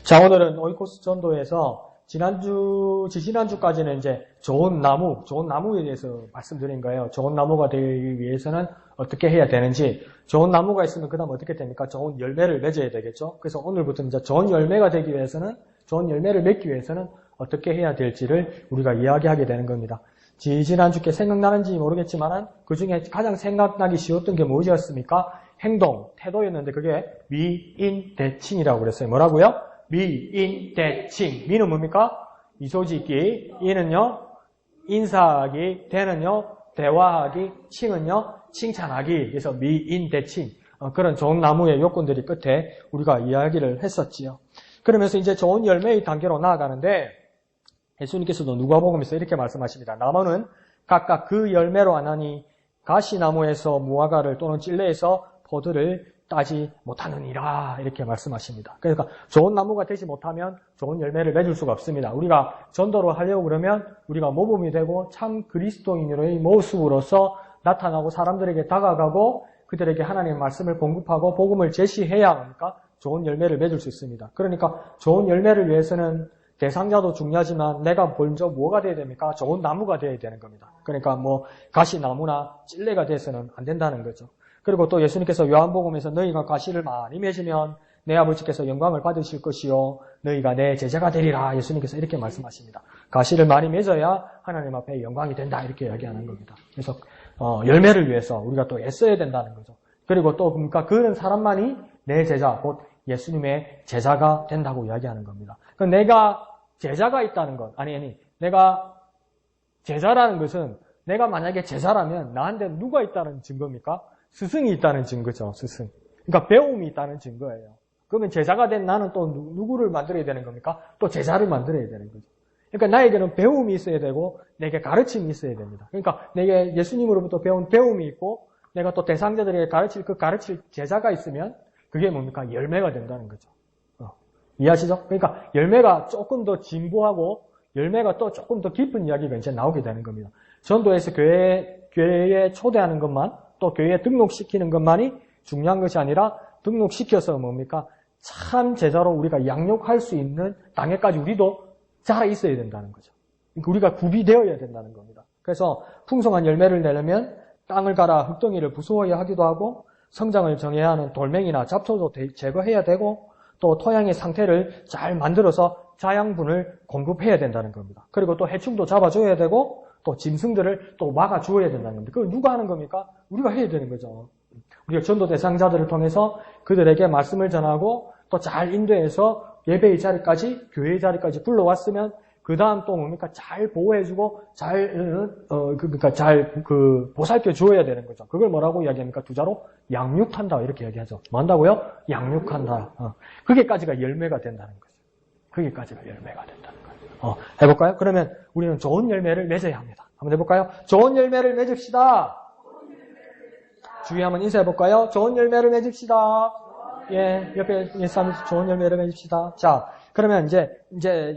자, 오늘은 오이코스 전도에서 지지난주까지는 이제 좋은 나무에 대해서 말씀드린 거예요. 좋은 나무가 되기 위해서는 어떻게 해야 되는지, 좋은 나무가 있으면 그 다음 어떻게 됩니까? 좋은 열매를 맺어야 되겠죠? 그래서 오늘부터 이제 좋은 열매가 되기 위해서는, 좋은 열매를 맺기 위해서는 어떻게 해야 될지를 우리가 이야기하게 되는 겁니다. 지난주께 생각나는지 모르겠지만은 그 중에 가장 생각나기 쉬웠던 게 무엇이었습니까? 행동, 태도였는데 그게 미인대칭이라고 그랬어요. 뭐라고요? 미인대칭. 미는 뭡니까? 미소 짓기. 인은요? 인사하기. 대는요? 대화하기. 칭은요? 칭찬하기. 그래서 미인대칭. 그런 좋은 나무의 요건들이 끝에 우리가 이야기를 했었지요. 그러면서 이제 좋은 열매의 단계로 나아가는데 예수님께서도 누가복음에서 이렇게 말씀하십니다. 나무는 각각 그 열매로 아나니 가시나무에서 무화과를 또는 찔레에서 포도를 따지 못하느니라 이렇게 말씀하십니다. 그러니까 좋은 나무가 되지 못하면 좋은 열매를 맺을 수가 없습니다. 우리가 전도를 하려고 그러면 우리가 모범이 되고 참 그리스도인의 모습으로서 나타나고 사람들에게 다가가고 그들에게 하나님의 말씀을 공급하고 복음을 제시해야 하니까 좋은 열매를 맺을 수 있습니다. 그러니까 좋은 열매를 위해서는 대상자도 중요하지만 내가 먼저 뭐가 돼야 됩니까? 좋은 나무가 돼야 되는 겁니다. 그러니까 뭐 가시나무나 찔레가 돼서는 안 된다는 거죠. 그리고 또 예수님께서 요한복음에서 너희가 가시를 많이 맺으면 내 아버지께서 영광을 받으실 것이요 너희가 내 제자가 되리라. 예수님께서 이렇게 말씀하십니다. 가시를 많이 맺어야 하나님 앞에 영광이 된다 이렇게 이야기하는 겁니다. 그래서 열매를 위해서 우리가 또 애써야 된다는 거죠. 그리고 또 그러니까 그런 사람만이 내 제자 곧 예수님의 제자가 된다고 이야기하는 겁니다. 그러니까 내가 제자가 있다는 것 내가 제자라는 것은 내가 만약에 제자라면 나한테 누가 있다는 증거입니까? 스승이 있다는 증거죠. 스승. 그러니까 배움이 있다는 증거예요. 그러면 제자가 된 나는 또 누구를 만들어야 되는 겁니까? 또 제자를 만들어야 되는 거죠. 그러니까 나에게는 배움이 있어야 되고 내게 가르침이 있어야 됩니다. 그러니까 내게 예수님으로부터 배운 배움이 있고 내가 또 대상자들에게 가르칠 제자가 있으면 그게 뭡니까? 열매가 된다는 거죠. 이해하시죠? 그러니까 열매가 조금 더 진보하고 열매가 또 조금 더 깊은 이야기가 이제 나오게 되는 겁니다. 전도에서 교회에 초대하는 것만 또 교회에 등록시키는 것만이 중요한 것이 아니라 등록시켜서 뭡니까? 참 제자로 우리가 양육할 수 있는 단계까지 우리도 자라 있어야 된다는 거죠. 그러니까 우리가 구비되어야 된다는 겁니다. 그래서 풍성한 열매를 내려면 땅을 갈아 흙덩이를 부수어야 하기도 하고 성장을 정해야 하는 돌멩이나 잡초도 제거해야 되고 또 토양의 상태를 잘 만들어서 자양분을 공급해야 된다는 겁니다. 그리고 또 해충도 잡아줘야 되고 또 짐승들을 또 막아주어야 된다는 겁니다. 그걸 누가 하는 겁니까? 우리가 해야 되는 거죠. 우리가 전도 대상자들을 통해서 그들에게 말씀을 전하고 또 잘 인도해서 예배의 자리까지 교회의 자리까지 불러왔으면 그 다음 또 뭡니까? 잘 보호해주고 잘 보살펴 주어야 되는 거죠. 그걸 뭐라고 이야기합니까? 두자로 양육한다 이렇게 이야기하죠. 뭐 한다고요? 양육한다. 그게까지가 열매가 된다는 거죠. 그게까지가 열매가 된다는 거예요. 해볼까요? 그러면 우리는 좋은 열매를 맺어야 합니다. 한번 해볼까요? 좋은 열매를 맺읍시다. 주위 한번 인사해볼까요? 좋은 열매를 맺읍시다. 예, 옆에 인사하면서 좋은 열매를 맺읍시다. 자, 그러면 이제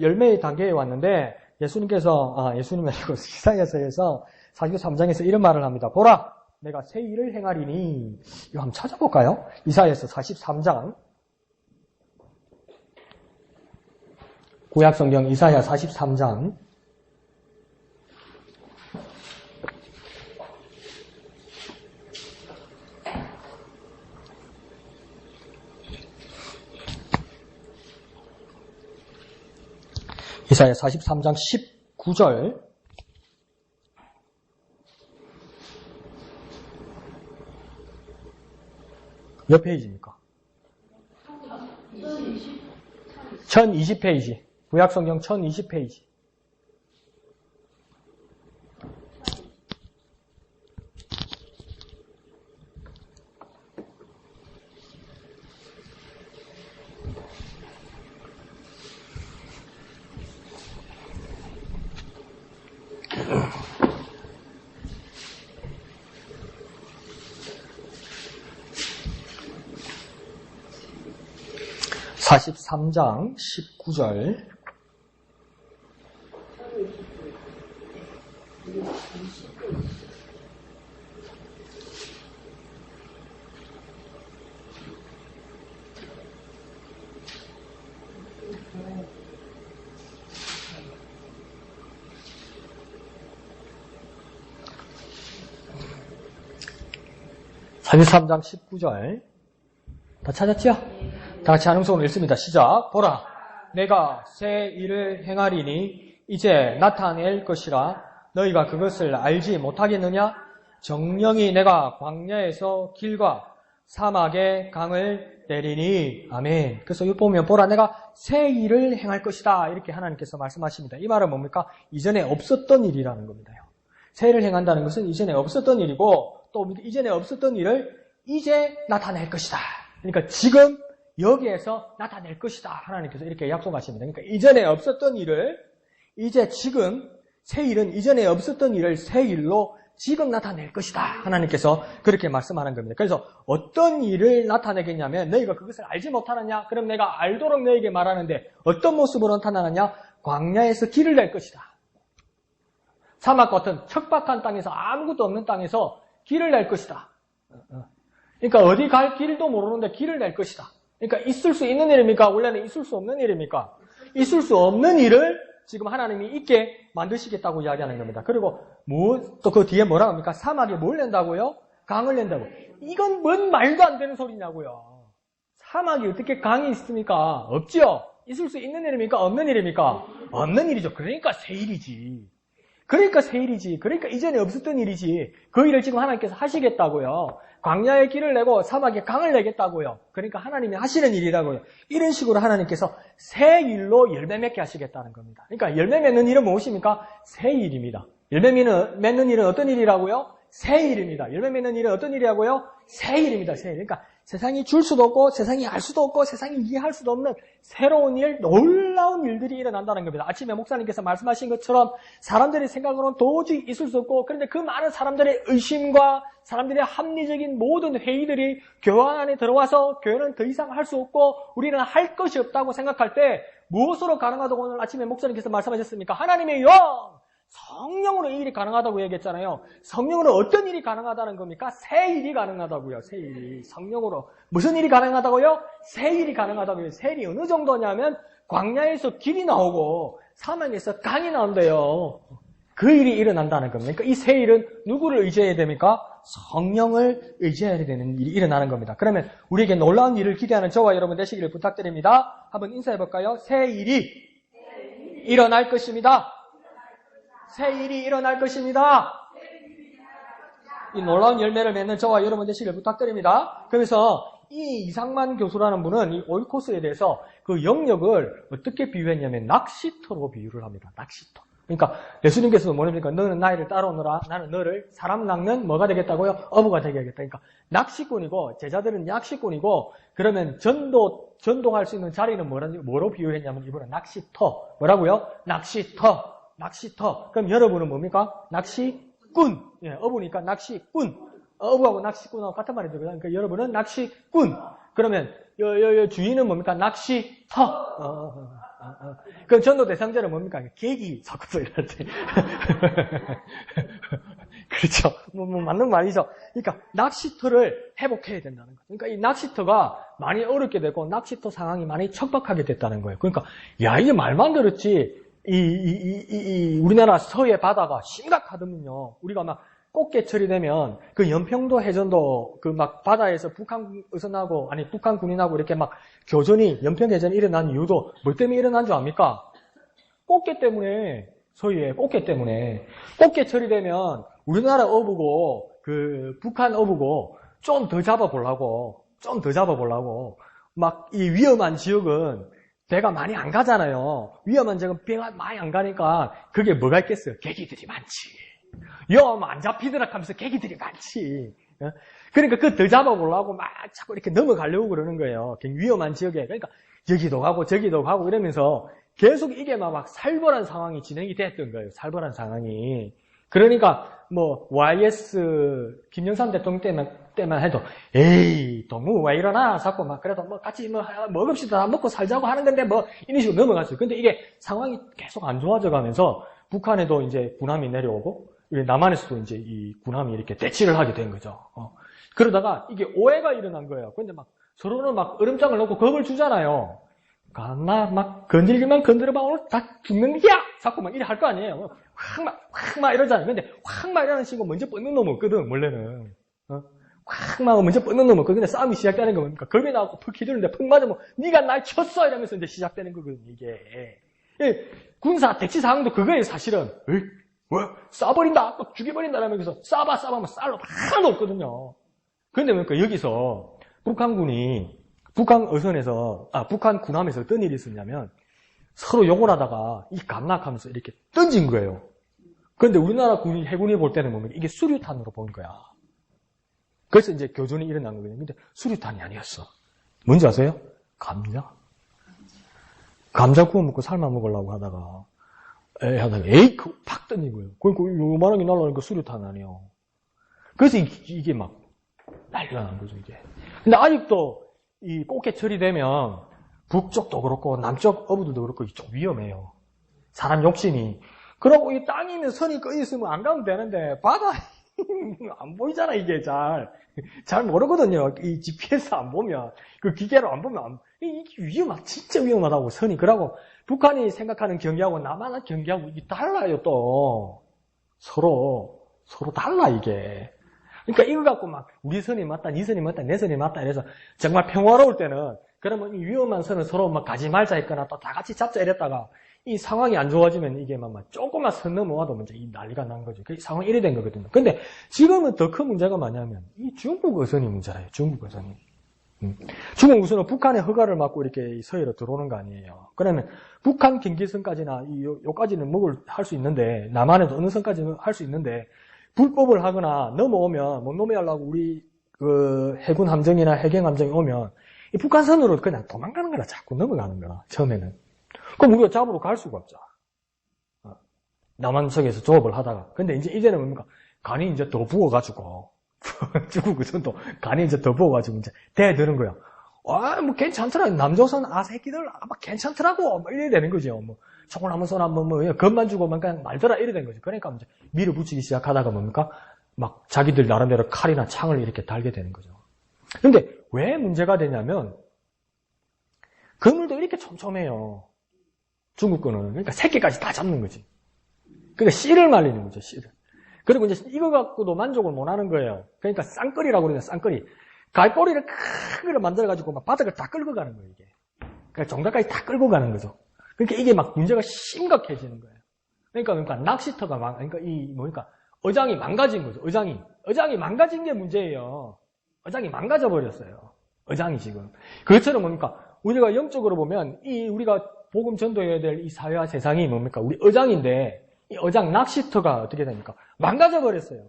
열매의 단계에 왔는데 예수님이 아니고 이사야서에서 43장에서 이런 말을 합니다. 보라, 내가 새 일을 행하리니. 이거 한번 찾아볼까요? 이사야서 43장. 구약성경 이사야 43장. 이사야 43장 19절. 몇 페이지입니까? 1020페이지. 구약성경 1020페이지. (43장) 19절. 43장 19절. 다 찾았죠? 다 같이 한 음성으로 읽습니다. 시작. 보라, 내가 새 일을 행하리니 이제 나타낼 것이라 너희가 그것을 알지 못하겠느냐? 정령이 내가 광야에서 길과 사막의 강을 내리니. 아멘. 그래서 여기 보면 보라, 내가 새 일을 행할 것이다. 이렇게 하나님께서 말씀하십니다. 이 말은 뭡니까? 이전에 없었던 일이라는 겁니다. 새 일을 행한다는 것은 이전에 없었던 일이고 또 이전에 없었던 일을 이제 나타낼 것이다. 그러니까 지금 여기에서 나타낼 것이다. 하나님께서 이렇게 약속하십니다. 그러니까 이전에 없었던 일을 이제 지금, 새 일은 이전에 없었던 일을 새 일로 지금 나타낼 것이다. 하나님께서 그렇게 말씀하는 겁니다. 그래서 어떤 일을 나타내겠냐면 너희가 그것을 알지 못하느냐? 그럼 내가 알도록 너희에게 말하는데 어떤 모습으로 나타나느냐? 광야에서 길을 낼 것이다. 사막 같은 척박한 땅에서 아무것도 없는 땅에서 길을 낼 것이다. 그러니까 어디 갈 길도 모르는데 길을 낼 것이다. 그러니까 있을 수 있는 일입니까? 원래는 있을 수 없는 일입니까? 있을 수 없는 일을 지금 하나님이 있게 만드시겠다고 이야기하는 겁니다. 그리고 또 그 뒤에 뭐라고 합니까? 사막에 뭘 낸다고요? 강을 낸다고. 이건 뭔 말도 안 되는 소리냐고요. 사막이 어떻게 강이 있습니까? 없죠? 있을 수 있는 일입니까? 없는 일입니까? 없는 일이죠. 그러니까 새 일이지. 그러니까 새 일이지. 그러니까 이전에 없었던 일이지. 그 일을 지금 하나님께서 하시겠다고요. 광야에 길을 내고 사막에 강을 내겠다고요. 그러니까 하나님이 하시는 일이라고요. 이런 식으로 하나님께서 새 일로 열매 맺게 하시겠다는 겁니다. 그러니까 열매 맺는 일은 무엇입니까? 새 일입니다. 열매 맺는 일은 어떤 일이라고요? 새 일입니다. 열매 맺는 일은 어떤 일이라고요? 새 일입니다. 새 일. 그러니까 세상이 줄 수도 없고 세상이 알 수도 없고 세상이 이해할 수도 없는 새로운 일, 놀라운 일들이 일어난다는 겁니다. 아침에 목사님께서 말씀하신 것처럼 사람들의 생각으로는 도저히 있을 수 없고 그런데 그 많은 사람들의 의심과 사람들의 합리적인 모든 회의들이 교회 안에 들어와서 교회는 더 이상 할 수 없고 우리는 할 것이 없다고 생각할 때 무엇으로 가능하다고 오늘 아침에 목사님께서 말씀하셨습니까? 하나님의 영! 성령으로 이 일이 가능하다고 얘기했잖아요. 성령으로 어떤 일이 가능하다는 겁니까? 새 일이 가능하다고요. 새 일이. 성령으로. 무슨 일이 가능하다고요? 새 일이 가능하다고요. 새 일이 어느 정도냐면 광야에서 길이 나오고 사막에서 강이 나온대요. 그 일이 일어난다는 겁니다. 그러니까 이 새 일은 누구를 의지해야 됩니까? 성령을 의지해야 되는 일이 일어나는 겁니다. 그러면 우리에게 놀라운 일을 기대하는 저와 여러분 되시기를 부탁드립니다. 한번 인사해 볼까요? 새 일이 일어날 것입니다. 새 일이 일어날 것입니다. 이 놀라운 열매를 맺는 저와 여러분 되시길 부탁드립니다. 그래서 이 이상만 교수라는 분은 이 오이코스에 대해서 그 영역을 어떻게 비유했냐면 낚시터로 비유를 합니다. 낚시터. 그러니까 예수님께서도 뭐랍니까? 너는 나이를 따라오너라. 나는 너를 사람 낚는 뭐가 되겠다고요? 어부가 되게 하겠다. 그러니까 낚시꾼이고 제자들은 낚시꾼이고 그러면 전동할 수 있는 자리는 뭐로 비유했냐면 이분은 낚시터. 뭐라고요? 낚시터. 그럼 여러분은 뭡니까? 낚시꾼. 예, 어부니까 낚시꾼. 어부하고 낚시꾼하고 같은 말이죠. 그러니까 여러분은 낚시꾼. 그러면 주인은 뭡니까? 낚시터. 그럼 전도 대상자는 뭡니까? 계기 섞어서 이럴 때. 그렇죠. 뭐 맞는 말이죠. 그러니까 낚시터를 회복해야 된다는 거예요. 그러니까 이 낚시터가 많이 어렵게 되고 낚시터 상황이 많이 척박하게 됐다는 거예요. 그러니까 야 이게 말만 들었지. 우리나라 서해 바다가 심각하더군요. 우리가 막 꽃게철이 되면 그 연평도 해전도 그 막 바다에서 북한 군인하고 이렇게 막 교전이 연평 해전이 일어난 이유도 뭐 때문에 일어난 줄 압니까? 꽃게 때문에 서해에 꽃게 때문에 꽃게철이 되면 우리나라 어부고 그 북한 어부고 좀 더 잡아보려고 막 이 위험한 지역은 배가 많이 안 가잖아요. 위험한 지역은 배가 많이 안 가니까 그게 뭐가 있겠어요? 계기들이 많지. 안 잡히더라 하면서 계기들이 많지. 그러니까 그 더 잡아보려고 막 자꾸 이렇게 넘어가려고 그러는 거예요. 위험한 지역에. 그러니까 여기도 가고 저기도 가고 이러면서 계속 이게 막 살벌한 상황이 진행이 됐던 거예요. 살벌한 상황이. 그러니까 뭐 YS 김영삼 대통령 때만 해도 에이 동무 왜 이러나 자꾸 막 그래도 뭐 같이 뭐 먹읍시다 먹고 살자고 하는 건데 뭐 이런 식으로 넘어갔어요. 근데 이게 상황이 계속 안 좋아져 가면서 북한에도 이제 군함이 내려오고 남한에서도 이제 이 군함이 이렇게 대치를 하게 된 거죠. 그러다가 이게 오해가 일어난 거예요. 근데 막 서로는 막 얼음장을 넣고 겁을 주잖아요. 나 막 건들기만 건드려봐 오늘 다 죽는 게야! 자꾸 막 이래 할 거 아니에요. 확 막 이러잖아요. 근데 확 막 이러는 친구 먼저 뻗는 놈 없거든, 원래는. 막 먼저 뻗는 놈은 근데 싸움이 시작되는 거 뭡니까? 걸배 나갖고 퍽 휘두르는데 퍽 맞으면 네가 날 쳤어 이러면서 이제 시작되는 거거든요. 이게 군사 대치 상황도 그거예요. 사실은 뭐 쏴버린다, 또 죽여버린다 라면서 쏴봐 하면 쌀로 하나도 없거든요. 그런데 뭡니까? 여기서 북한군이 북한 어선에서 북한 군함에서 어떤 일이 있었냐면 서로 욕을 하다가 이 감락하면서 이렇게 던진 거예요. 그런데 우리나라 해군이 볼 때는 뭡니까? 이게 수류탄으로 본 거야. 그래서 이제 교전이 일어난 거거든요. 근데 수류탄이 아니었어. 뭔지 아세요? 감자. 감자 구워 먹고 삶아 먹으려고 하다가 팍 던진 거예요. 그러니까 요만하게 날라오니까 수류탄 아니에요. 그래서 이게 막 난리가 난 거죠, 이게. 근데 아직도 이 꽃게철이 되면 북쪽도 그렇고 남쪽 어부들도 그렇고 좀 위험해요. 사람 욕심이. 그러고 이 땅에 있는 선이 꺼 있으면 안 가면 되는데 바다 안 보이잖아, 이게 잘 모르거든요. 이 GPS 안 보면, 그 기계로 안 보면, 이게 진짜 위험하다고, 선이. 그러고, 북한이 생각하는 경계하고 남한의 경계하고 이게 달라요, 또. 서로 달라, 이게. 그러니까 이거 갖고 막, 우리 선이 맞다, 네 선이 맞다, 내 선이 맞다, 이래서 정말 평화로울 때는, 그러면 이 위험한 선은 서로 막 가지 말자 했거나 또 다 같이 잡자 이랬다가, 이 상황이 안 좋아지면 이게 막 조금만 선 넘어와도 먼저 이 난리가 난 거죠. 그 상황이 이래 된 거거든요. 근데 지금은 더 큰 문제가 뭐냐면 이 중국 어선이 문제예요. 중국 어선이. 중국 어선은 북한의 허가를 받고 이렇게 서해로 들어오는 거 아니에요. 그러면 북한 경계선까지나 요까지는 할 수 있는데 남한에도 어느 선까지는 할 수 있는데 불법을 하거나 넘어오면 못 넘어가려고 우리 그 해군 함정이나 해경 함정이 오면 이 북한선으로 그냥 도망가는 거라 자꾸 넘어가는 거라 처음에는. 그럼 우리가 잡으러 갈 수가 없죠. 남한석에서 조업을 하다가. 근데 이제는 뭡니까? 간이 이제 더 부어가지고, 중국 우선도 간이 이제 더 부어가지고 이제 대드는 거야. 뭐 괜찮더라. 남조선 새끼들, 막 괜찮더라고. 뭐 이래 되는 거죠. 뭐, 총을 한번 쏘나, 겁만 주고, 그냥 말더라. 이래 된 거죠. 그러니까 이제 밀어붙이기 시작하다가 뭡니까? 막 자기들 나름대로 칼이나 창을 이렇게 달게 되는 거죠. 근데 왜 문제가 되냐면, 그물도 이렇게 촘촘해요. 중국 거는. 그러니까 새끼까지 다 잡는 거지. 그러니까 씨를 말리는 거죠, 씨를. 그리고 이제 이거 갖고도 만족을 못 하는 거예요. 그러니까 쌍끌이라고 그러죠, 쌍끌이. 갈고리를 큰 걸 만들어가지고 막 바닥을 다 끌고 가는 거예요, 이게. 그러니까 정답까지 다 끌고 가는 거죠. 그러니까 이게 막 문제가 심각해지는 거예요. 그러니까 낚시터가 그러니까 어장이 망가진 거죠, 어장이. 어장이 망가진 게 문제예요. 어장이 망가져 버렸어요. 어장이 지금. 그것처럼 우리가 영적으로 보면 우리가 복음 전도해야 될 이 사회와 세상이 뭡니까? 우리 어장인데 이 어장 낚시터가 어떻게 됩니까? 망가져 버렸어요.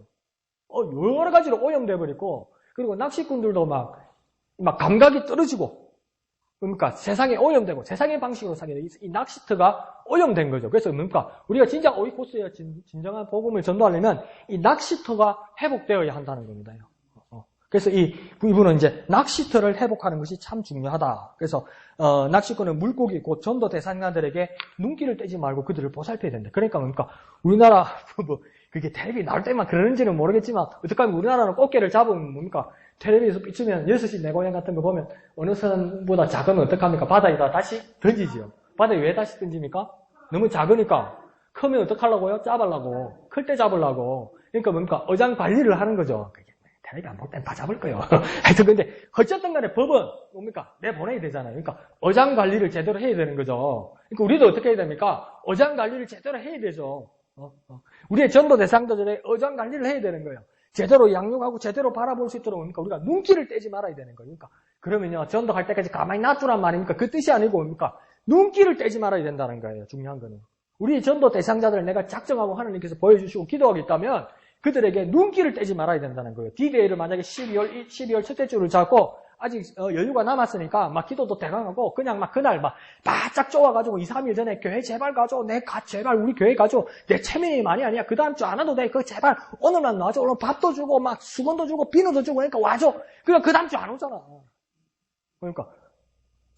여러 가지로 오염돼 버리고 그리고 낚시꾼들도 막 감각이 떨어지고 그러니까 세상에 오염되고 세상의 방식으로 사게 돼. 이 낚시터가 오염된 거죠. 그래서 뭡니까? 우리가 진짜 오이코스에 진정한 복음을 전도하려면 이 낚시터가 회복되어야 한다는 겁니다. 그래서 이분은 이제 낚시터를 회복하는 것이 참 중요하다. 그래서 낚시꾼은 물고기 곧 전도 대상자들에게 눈길을 떼지 말고 그들을 보살펴야 된다. 그러니까 우리나라 그게 텔레비 나올 때만 그러는지는 모르겠지만 어떡하면 우리나라는 꽃게를 잡으면 텔레비에서 비추면 6시 내 고향 같은 거 보면 어느 선보다 작으면 어떡합니까? 바다에다 다시 던지지요. 바다에 왜 다시 던집니까? 너무 작으니까. 크면 어떡하려고요? 잡으려고. 클 때 잡으려고. 그러니까 어장 관리를 하는 거죠. 텔레비 안 볼 땐 다 잡을 거예요. 하여튼 근데 어쨌든 간에 법은 내보내야 되잖아요. 그러니까 어장 관리를 제대로 해야 되는 거죠. 그러니까 우리도 어떻게 해야 됩니까? 어장 관리를 제대로 해야 되죠. 우리의 전도 대상자들의 어장 관리를 해야 되는 거예요. 제대로 양육하고 제대로 바라볼 수 있도록 우리가 눈길을 떼지 말아야 되는 거예요. 그러면요 전도할 때까지 가만히 놔두란 말입니까? 그 뜻이 아니고 눈길을 떼지 말아야 된다는 거예요. 중요한 거는. 우리 전도 대상자들을 내가 작정하고 하나님께서 보여주시고 기도하고 있다면 그들에게 눈길을 떼지 말아야 된다는 거예요. D-Day를 만약에 12월 첫째 주를 잡고 아직 여유가 남았으니까 기도도 대강하고 그냥 그날 바짝 쪼아가지고 2, 3일 전에 교회 제발 가줘. 제발 우리 교회 가줘. 내 체면이 많이 아니야. 그 다음 주 안 와도 돼. 제발 오늘만 와줘. 오늘 밥도 주고 수건도 주고 비누도 주고 그러니까 와줘. 그러니까 그 다음 주 안 오잖아. 그러니까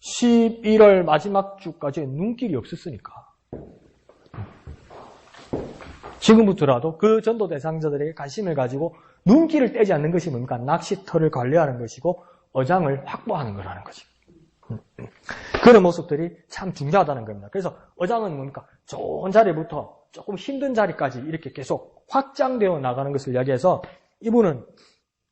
11월 마지막 주까지 눈길이 없었으니까. 지금부터라도 그 전도 대상자들에게 관심을 가지고 눈길을 떼지 않는 것이 뭡니까? 낚시터를 관리하는 것이고 어장을 확보하는 거라는 거지. 그런 모습들이 참 중요하다는 겁니다. 그래서 어장은 뭡니까? 좋은 자리부터 조금 힘든 자리까지 이렇게 계속 확장되어 나가는 것을 이야기해서 이분은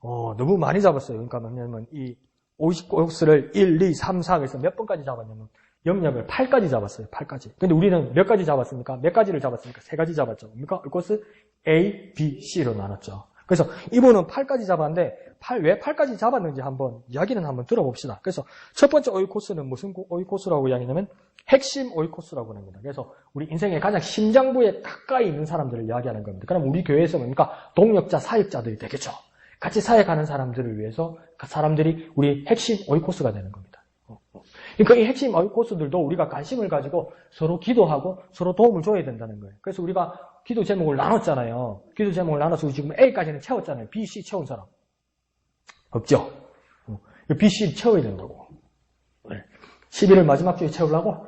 너무 많이 잡았어요. 그러니까 뭐냐면 이 50코스를 1, 2, 3, 4 그래서 몇 번까지 잡았냐면 영역을 8까지 잡았어요. 8까지. 근데 우리는 몇 가지 잡았습니까? 몇 가지를 잡았습니까? 3가지 잡았죠. 뭡니까? 코스 A, B, C로 나눴죠. 그래서 이분은 8까지 잡았는데 왜 8까지 잡았는지 한번 이야기는 한번 들어봅시다. 그래서 첫 번째 오이 코스는 무슨 오이 코스라고 이야기하냐면 핵심 오이 코스라고 합니다. 그래서 우리 인생의 가장 심장부에 가까이 있는 사람들을 이야기하는 겁니다. 그럼 우리 교회에서 뭡니까? 동역자, 사역자들이 되겠죠. 같이 사역하는 사람들을 위해서 그 사람들이 우리 핵심 오이 코스가 되는 겁니다. 그러니까 이 핵심 오이 코스들도 우리가 관심을 가지고 서로 기도하고 서로 도움을 줘야 된다는 거예요. 그래서 우리가 기도 제목을 나눴잖아요. 기도 제목을 나눠서 지금 A까지는 채웠잖아요. B, C 채운 사람. 없죠? B, C 채워야 된다고. 11월 마지막 주에 채우려고?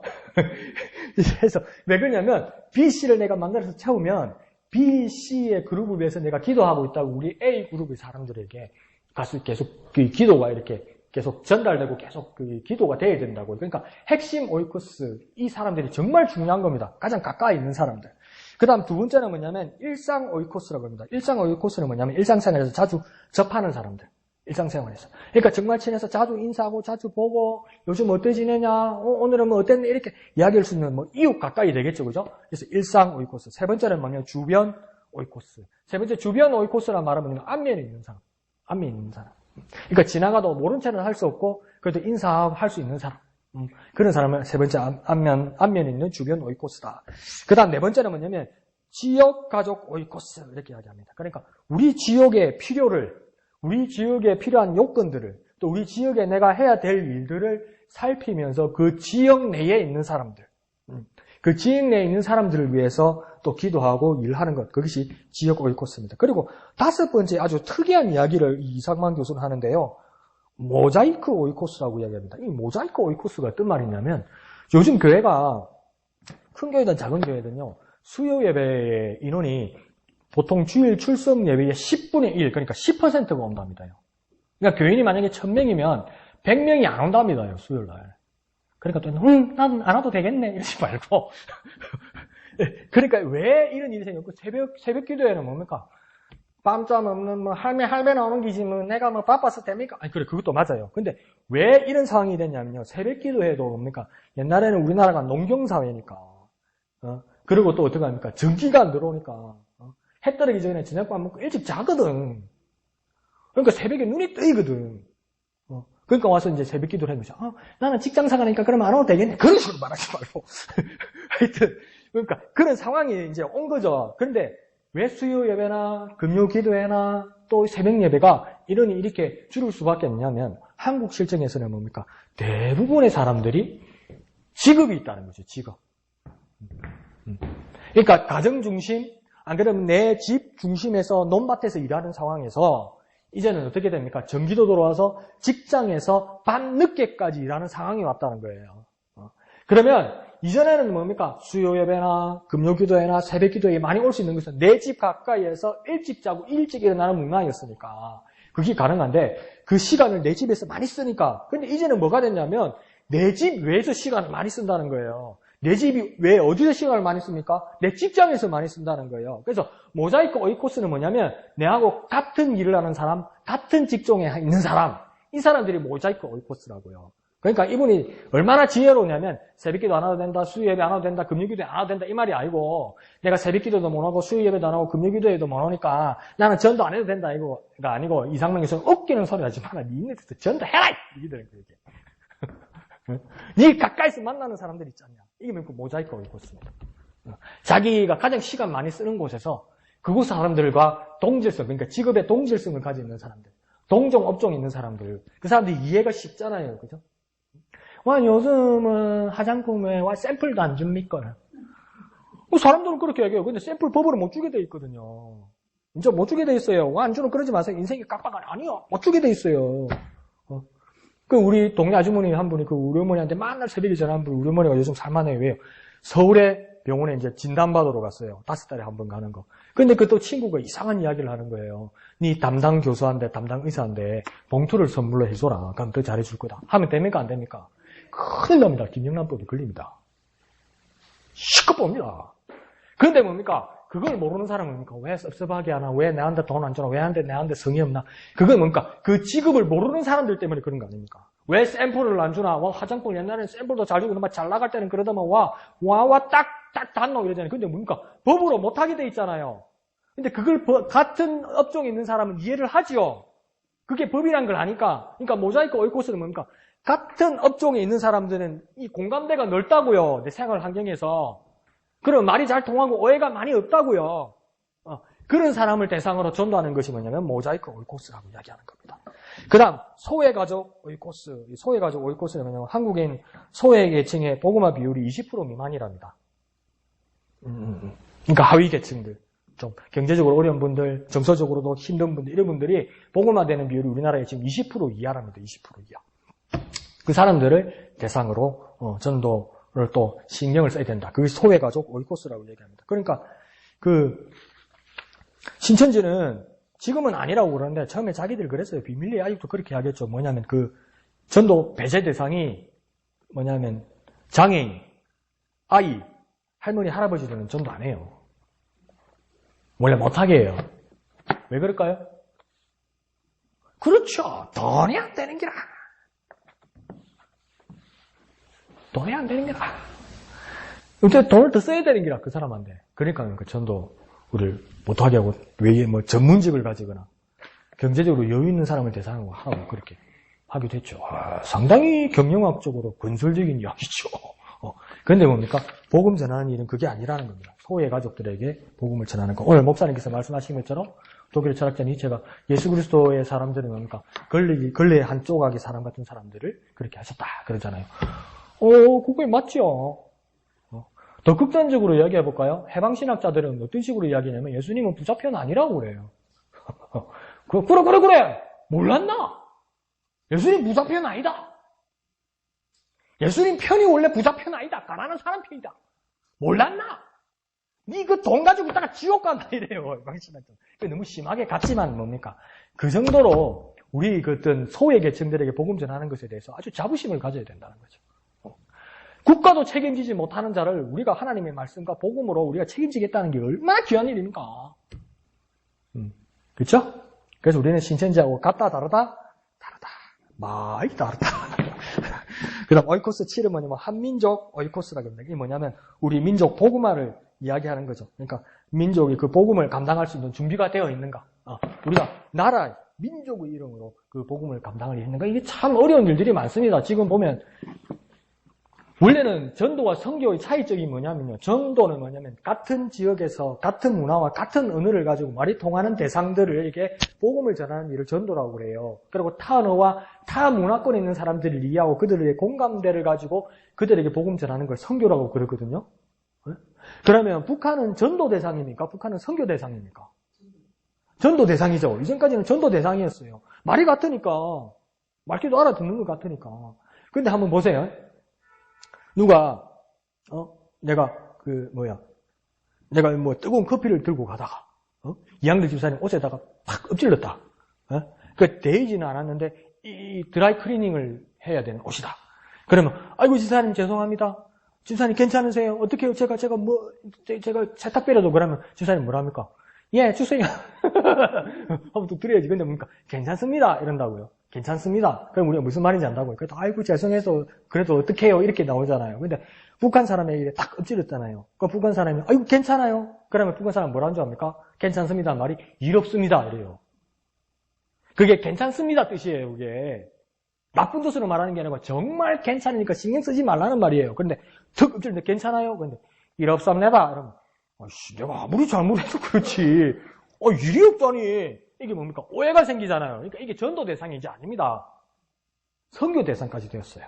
그래서 왜 그러냐면 B, C를 내가 만들어서 채우면 B, C의 그룹을 위해서 내가 기도하고 있다고 우리 A 그룹의 사람들에게 가서 계속 그 기도가 이렇게 계속 전달되고 계속 그 기도가 돼야 된다고. 그러니까 핵심 오이코스, 이 사람들이 정말 중요한 겁니다. 가장 가까이 있는 사람들. 그 다음 두 번째는 뭐냐면 일상 오이코스라고 합니다. 일상 오이코스는 뭐냐면 일상생활에서 자주 접하는 사람들. 일상생활에서. 그러니까 정말 친해서 자주 인사하고 자주 보고 요즘 어때 지내냐? 오늘은 뭐 어땠니? 이렇게 이야기할 수 있는 뭐 이웃 가까이 되겠죠. 그죠? 그래서 일상 오이코스. 세 번째는 뭐냐면 주변 오이코스. 세 번째 주변 오이코스란 말은 뭐냐면 안면에 있는 사람. 안면에 있는 사람. 그러니까 지나가도 모른 채는 할 수 없고 그래도 인사할 수 있는 사람. 그런 사람은 세 번째 안면에 있는 주변 오이코스다. 그 다음 네 번째는 뭐냐면 지역 가족 오이코스 이렇게 이야기합니다. 그러니까 우리 지역의 필요를, 우리 지역에 필요한 요건들을, 또 우리 지역에 내가 해야 될 일들을 살피면서 그 지역 내에 있는 사람들, 그 지역 내에 있는 사람들을 위해서 또 기도하고 일하는 것, 그것이 지역 오이코스입니다. 그리고 다섯 번째 아주 특이한 이야기를 이상만 교수는 하는데요. 모자이크 오이코스라고 이야기합니다. 이 모자이크 오이코스가 어떤 말이냐면 요즘 교회가 큰 교회든 작은 교회든요. 수요 예배의 인원이 보통 주일 출석 예배의 10분의 1, 그러니까 10%가 온답니다. 그러니까 교인이 만약에 1000명이면 100명이 안 온답니다. 수요일 날. 그러니까 또 나는 안 와도 되겠네 이러지 말고 그러니까 왜 이런 일이 생겼고 새벽 기도회는 뭡니까? 밤잠 없는 뭐 할매 나오는 기지 뭐 내가 뭐 바빠서 됩니까? 아니 그래 그것도 맞아요. 근데 왜 이런 상황이 됐냐면요. 새벽 기도회도 뭡니까? 옛날에는 우리나라가 농경 사회니까. 그리고 또 어떻게 합니까? 전기가 안 들어오니까. 해 떨어지기 전에 저녁밥 먹고 일찍 자거든. 그러니까 새벽에 눈이 뜨이거든. 그러니까 와서 이제 새벽 기도를 한 거죠. 나는 직장 생활하니까 그러면 안 와도 되겠네. 그런 식으로 말하지 말고. 하여튼 그러니까 그런 상황이 이제 온 거죠. 그런데 왜 수요 예배나 금요 기도회나 또 새벽 예배가 인원이 이렇게 줄을 수밖에 없냐면 한국 실정에서는 뭡니까? 대부분의 사람들이 직업이 있다는 거죠. 직업. 그러니까 가정 중심, 안 그러면 내 집 중심에서 논밭에서 일하는 상황에서 이제는 어떻게 됩니까? 전기도 들어와서 직장에서 밤 늦게까지 일하는 상황이 왔다는 거예요. 그러면 이전에는 뭡니까? 수요 예배나 금요 기도회나 새벽 기도회에 많이 올 수 있는 것은 내 집 가까이에서 일찍 자고 일찍 일어나는 문화였으니까 그게 가능한데 그 시간을 내 집에서 많이 쓰니까 근데 이제는 뭐가 됐냐면 내 집 외에서 시간을 많이 쓴다는 거예요. 내 집이 왜 어디서 시간을 많이 씁니까? 내 직장에서 많이 쓴다는 거예요. 그래서 모자이크 오이코스는 뭐냐면 내하고 같은 일을 하는 사람, 같은 직종에 있는 사람, 이 사람들이 모자이크 오이코스라고요. 그러니까 이분이 얼마나 지혜로우냐면 새벽기도 안 와도 된다, 수요예배 안 와도 된다, 금요기도 안 와도 된다 이 말이 아니고 내가 새벽기도도 못 하고 수요예배도 안 하고 금요기도에도 못 오니까 나는 전도 안 해도 된다 이거가 아니고 이상명에서 웃기는 소리 하지 마라. 네 인내에서 전도 해라! 이러더라고요. 네 가까이서 만나는 사람들 있잖냐. 이게 그 모자이크 오이코스입니다. 자기가 가장 시간 많이 쓰는 곳에서 그곳 사람들과 동질성, 그러니까 직업의 동질성을 가지고 있는 사람들, 동종 업종에 있는 사람들, 그 사람들이 이해가 쉽잖아요. 그죠? 와, 요즘은 화장품에 와 샘플도 안 줍니까? 사람들은 그렇게 얘기해요. 근데 샘플 법으로 못 주게 돼 있거든요. 이제 못 주게 돼 있어요. 와, 안 주는 그러지 마세요. 인생이 깜빡하네. 아니요. 못 주게 돼 있어요. 그 우리 동네 아주머니 한 분이 그 우리 어머니한테 맨날 새벽에 전화한 분이 우리 어머니가 요즘 살만해요. 왜요? 서울에 병원에 이제 진단받으러 갔어요. 5달에 한 번 가는 거. 근데 그 또 친구가 이상한 이야기를 하는 거예요. 네 담당 교수한테, 담당 의사한테 봉투를 선물로 해줘라. 그럼 더 잘해줄 거다. 하면 됩니까? 안 됩니까? 큰일 납니다. 김영란법이 걸립니다. 시끄럽습니다. 그런데 뭡니까? 그걸 모르는 사람은 뭡니까? 왜 섭섭하게 하나? 왜 내한테 돈 안 주나? 왜 내한테 성의 없나? 그건 뭡니까? 그 직업을 모르는 사람들 때문에 그런 거 아닙니까? 왜 샘플을 안 주나? 와, 화장품 옛날에는 샘플도 잘 주고, 막 잘 나갈 때는 그러더만, 딱 닿노 이러잖아요. 근데 뭡니까? 법으로 못하게 돼 있잖아요. 근데 그걸 같은 업종에 있는 사람은 이해를 하지요. 그게 법이란 걸 아니까. 그러니까 모자이크 오이코스는 뭡니까? 같은 업종에 있는 사람들은 이 공감대가 넓다고요. 내 생활 환경에서. 그럼 말이 잘 통하고 오해가 많이 없다고요. 그런 사람을 대상으로 전도하는 것이 뭐냐면 모자이크 오이코스라고 이야기하는 겁니다. 그 다음 소외가족 오이코스. 소외가족 오이코스는 뭐냐면 한국인 소외계층의 복음화 비율이 20% 미만이랍니다. 그러니까 하위 계층들. 좀 경제적으로 어려운 분들, 정서적으로도 힘든 분들, 이런 분들이 복음화되는 비율이 우리나라에 지금 20% 이하랍니다. 20% 이하. 그 사람들을 대상으로 전도를 또 신경을 써야 된다. 그게 소외가족 오이코스라고 얘기합니다. 그러니까 그 신천지는 지금은 아니라고 그러는데 처음에 자기들 그랬어요. 비밀리에 아직도 그렇게 하겠죠. 뭐냐면 그 전도 배제 대상이 뭐냐면 장애인, 아이, 할머니, 할아버지들은 전도 안 해요. 원래 못하게 해요. 왜 그럴까요? 그렇죠. 돈이 안 되는 기라. 돈이 안 되는 기라. 근데 돈을 더 써야 되는 기라, 그 사람한테. 그러니까 그 전도를 못하게 하고, 외에 뭐 전문직을 가지거나, 경제적으로 여유 있는 사람을 대상으로 하라고 그렇게 하기도 했죠. 상당히 경영학적으로 건설적인 이야기죠. 그런데 뭡니까? 복음 전하는 일은 그게 아니라는 겁니다. 소외 가족들에게 복음을 전하는 거. 오늘 목사님께서 말씀하신 것처럼 독일 철학자 니체가 예수 그리스도의 사람들은 뭡니까? 근래의 한 조각의 사람 같은 사람들을 그렇게 하셨다 그러잖아요. 그게 맞죠. 더 극단적으로 이야기해 볼까요? 해방신학자들은 어떤 식으로 이야기하냐면 예수님은 부자편 아니라고 그래요. 그래. 몰랐나? 예수님 부자편 아니다. 예수님 편이 원래 부자편 아니다. 가난한 사람 편이다. 몰랐나? 니 그 돈 가지고 있다가 지옥 간다 이래요. 해방신학자. 너무 심하게 갔지만 뭡니까? 그 정도로 우리 그 어떤 소외 계층들에게 복음 전하는 것에 대해서 아주 자부심을 가져야 된다는 거죠. 국가도 책임지지 못하는 자를 우리가 하나님의 말씀과 복음으로 우리가 책임지겠다는 게 얼마나 귀한 일입니까? 그렇죠? 그래서 우리는 신천지하고 같다 다르다? 다르다. 많이 다르다. 그 다음 오이코스 7은 뭐냐면 한민족 오이코스라고 합니다. 이게 뭐냐면 우리 민족 복음화를 이야기하는 거죠. 그러니까 민족이 그 복음을 감당할 수 있는 준비가 되어 있는가. 우리가 나라, 민족의 이름으로 그 복음을 감당할 수 있는가. 이게 참 어려운 일들이 많습니다. 지금 보면 원래는 전도와 선교의 차이점이 뭐냐면요. 전도는 뭐냐면 같은 지역에서 같은 문화와 같은 언어를 가지고 말이 통하는 대상들에게 복음을 전하는 일을 전도라고 그래요. 그리고 타 언어와 타 문화권에 있는 사람들을 이해하고 그들에게 공감대를 가지고 그들에게 복음 전하는 걸 선교라고 그러거든요. 그러면 북한은 전도 대상입니까? 북한은 선교 대상입니까? 전도 대상이죠. 이전까지는 전도 대상이었어요. 말이 같으니까 말귀도 알아듣는 것 같으니까. 근데 한번 보세요. 누가 내가 뭐 뜨거운 커피를 들고 가다가 이양들 집사님 옷에다가 팍 엎질렀다. 그 데이지는 않았는데 이 드라이 클리닝을 해야 되는 옷이다. 그러면 아이고 집사님 죄송합니다. 집사님 괜찮으세요? 어떻게 해요? 제가 세탁비라도 그러면 집사님 뭐라 합니까? 예, 주세요. 한번 또 드려야지. 근데 뭡니까? 괜찮습니다. 이런다고요. 괜찮습니다. 그럼 우리가 무슨 말인지 안다고요. 그래도 아이고 죄송해서 그래도 어떻게 해요? 이렇게 나오잖아요. 근데 북한 사람에게 딱 엎질렀잖아요. 그 북한 사람이 아이고 괜찮아요. 그러면 북한 사람 뭐라는 줄 압니까? 괜찮습니다. 말이 일 없습니다. 이래요. 그게 괜찮습니다 뜻이에요. 그게 나쁜 뜻으로 말하는 게 아니고 정말 괜찮으니까 신경 쓰지 말라는 말이에요. 그런데 턱 엎질렀는데 괜찮아요? 근데 일 없습니다. 그러면 아이씨 내가 아무리 잘못해도 그렇지. 일이 없다니. 이게 뭡니까? 오해가 생기잖아요. 그러니까 이게 전도 대상이 이제 아닙니다. 선교 대상까지 되었어요.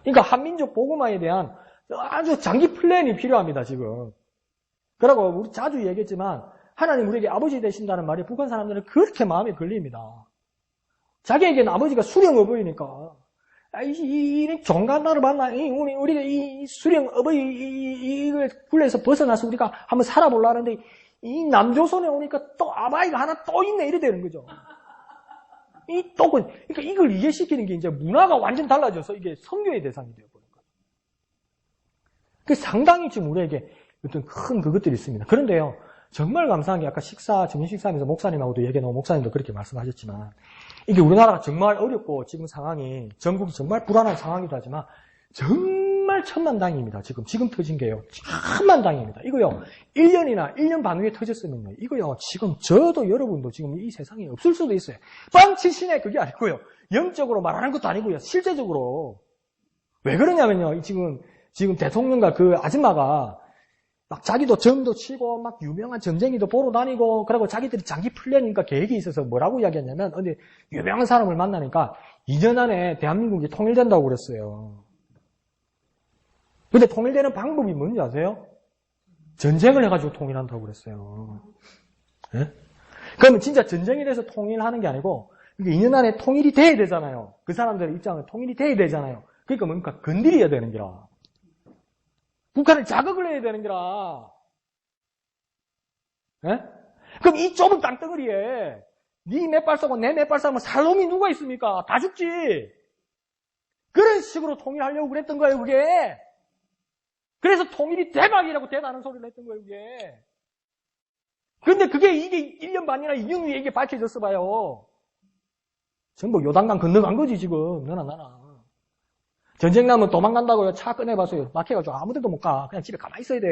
그러니까 한민족 복음화에 대한 아주 장기 플랜이 필요합니다, 지금. 그러고 우리 자주 얘기했지만 하나님 우리에게 아버지 되신다는 말이 북한 사람들은 그렇게 마음에 걸립니다. 자기에게는 아버지가 수령 어버이니까. 이 정간나를 만나, 우리가 이 수령 어버이, 이걸 굴레에서 벗어나서 우리가 한번 살아보려는데, 이 남조선에 오니까 또 아바이가 하나 또 있네, 이래 되는 거죠. 그러니까 이걸 이해시키는 게 이제 문화가 완전 달라져서 이게 선교의 대상이 되어버린 거예요. 그 상당히 지금 우리에게 어떤 큰 그것들이 있습니다. 그런데요, 정말 감사한 게 아까 점심 식사하면서 목사님하고도 얘기하고 목사님도 그렇게 말씀하셨지만 이게 우리나라가 정말 어렵고 지금 상황이 전국이 정말 불안한 상황이기도 하지만 정말 천만다행입니다. 지금 터진 게요. 천만다행입니다. 이거요. 1년 반 후에 터졌으면요. 이거요. 지금 저도 여러분도 지금 이 세상에 없을 수도 있어요. 뻥치시네 그게 아니고요. 영적으로 말하는 것도 아니고요. 실제적으로. 왜 그러냐면요. 지금 대통령과 그 아줌마가 막 자기도 점도 치고 막 유명한 점쟁이도 보러 다니고 그리고 자기들이 장기 플랜이니까 계획이 있어서 뭐라고 이야기했냐면 근데 유명한 사람을 만나니까 2년 안에 대한민국이 통일된다고 그랬어요. 근데 통일되는 방법이 뭔지 아세요? 전쟁을 해가지고 통일한다고 그랬어요. 네? 그러면 진짜 전쟁에 대해서 통일하는 게 아니고 2년 안에 통일이 돼야 되잖아요. 그 사람들의 입장은 통일이 돼야 되잖아요. 그러니까 뭔가 건드려야 되는 거라. 북한을 자극을 해야 되는 거라. 네? 그럼 이 좁은 땅덩어리에 네 맷발 쏘고 내 맷발 쏘면 살 놈이 누가 있습니까? 다 죽지. 그런 식으로 통일하려고 그랬던 거예요, 그게. 그래서 통일이 대박이라고 대단한 소리를 했던 거예요, 그게. 그런데 이게 1년 반이나 2년 후에 이게 밝혀졌어 봐요. 전부 요단강 건너간 거지, 지금. 너나 나나. 전쟁 나면 도망간다고요. 차 꺼내봐서요. 막혀가지고 아무 데도 못 가. 그냥 집에 가만히 있어야 돼.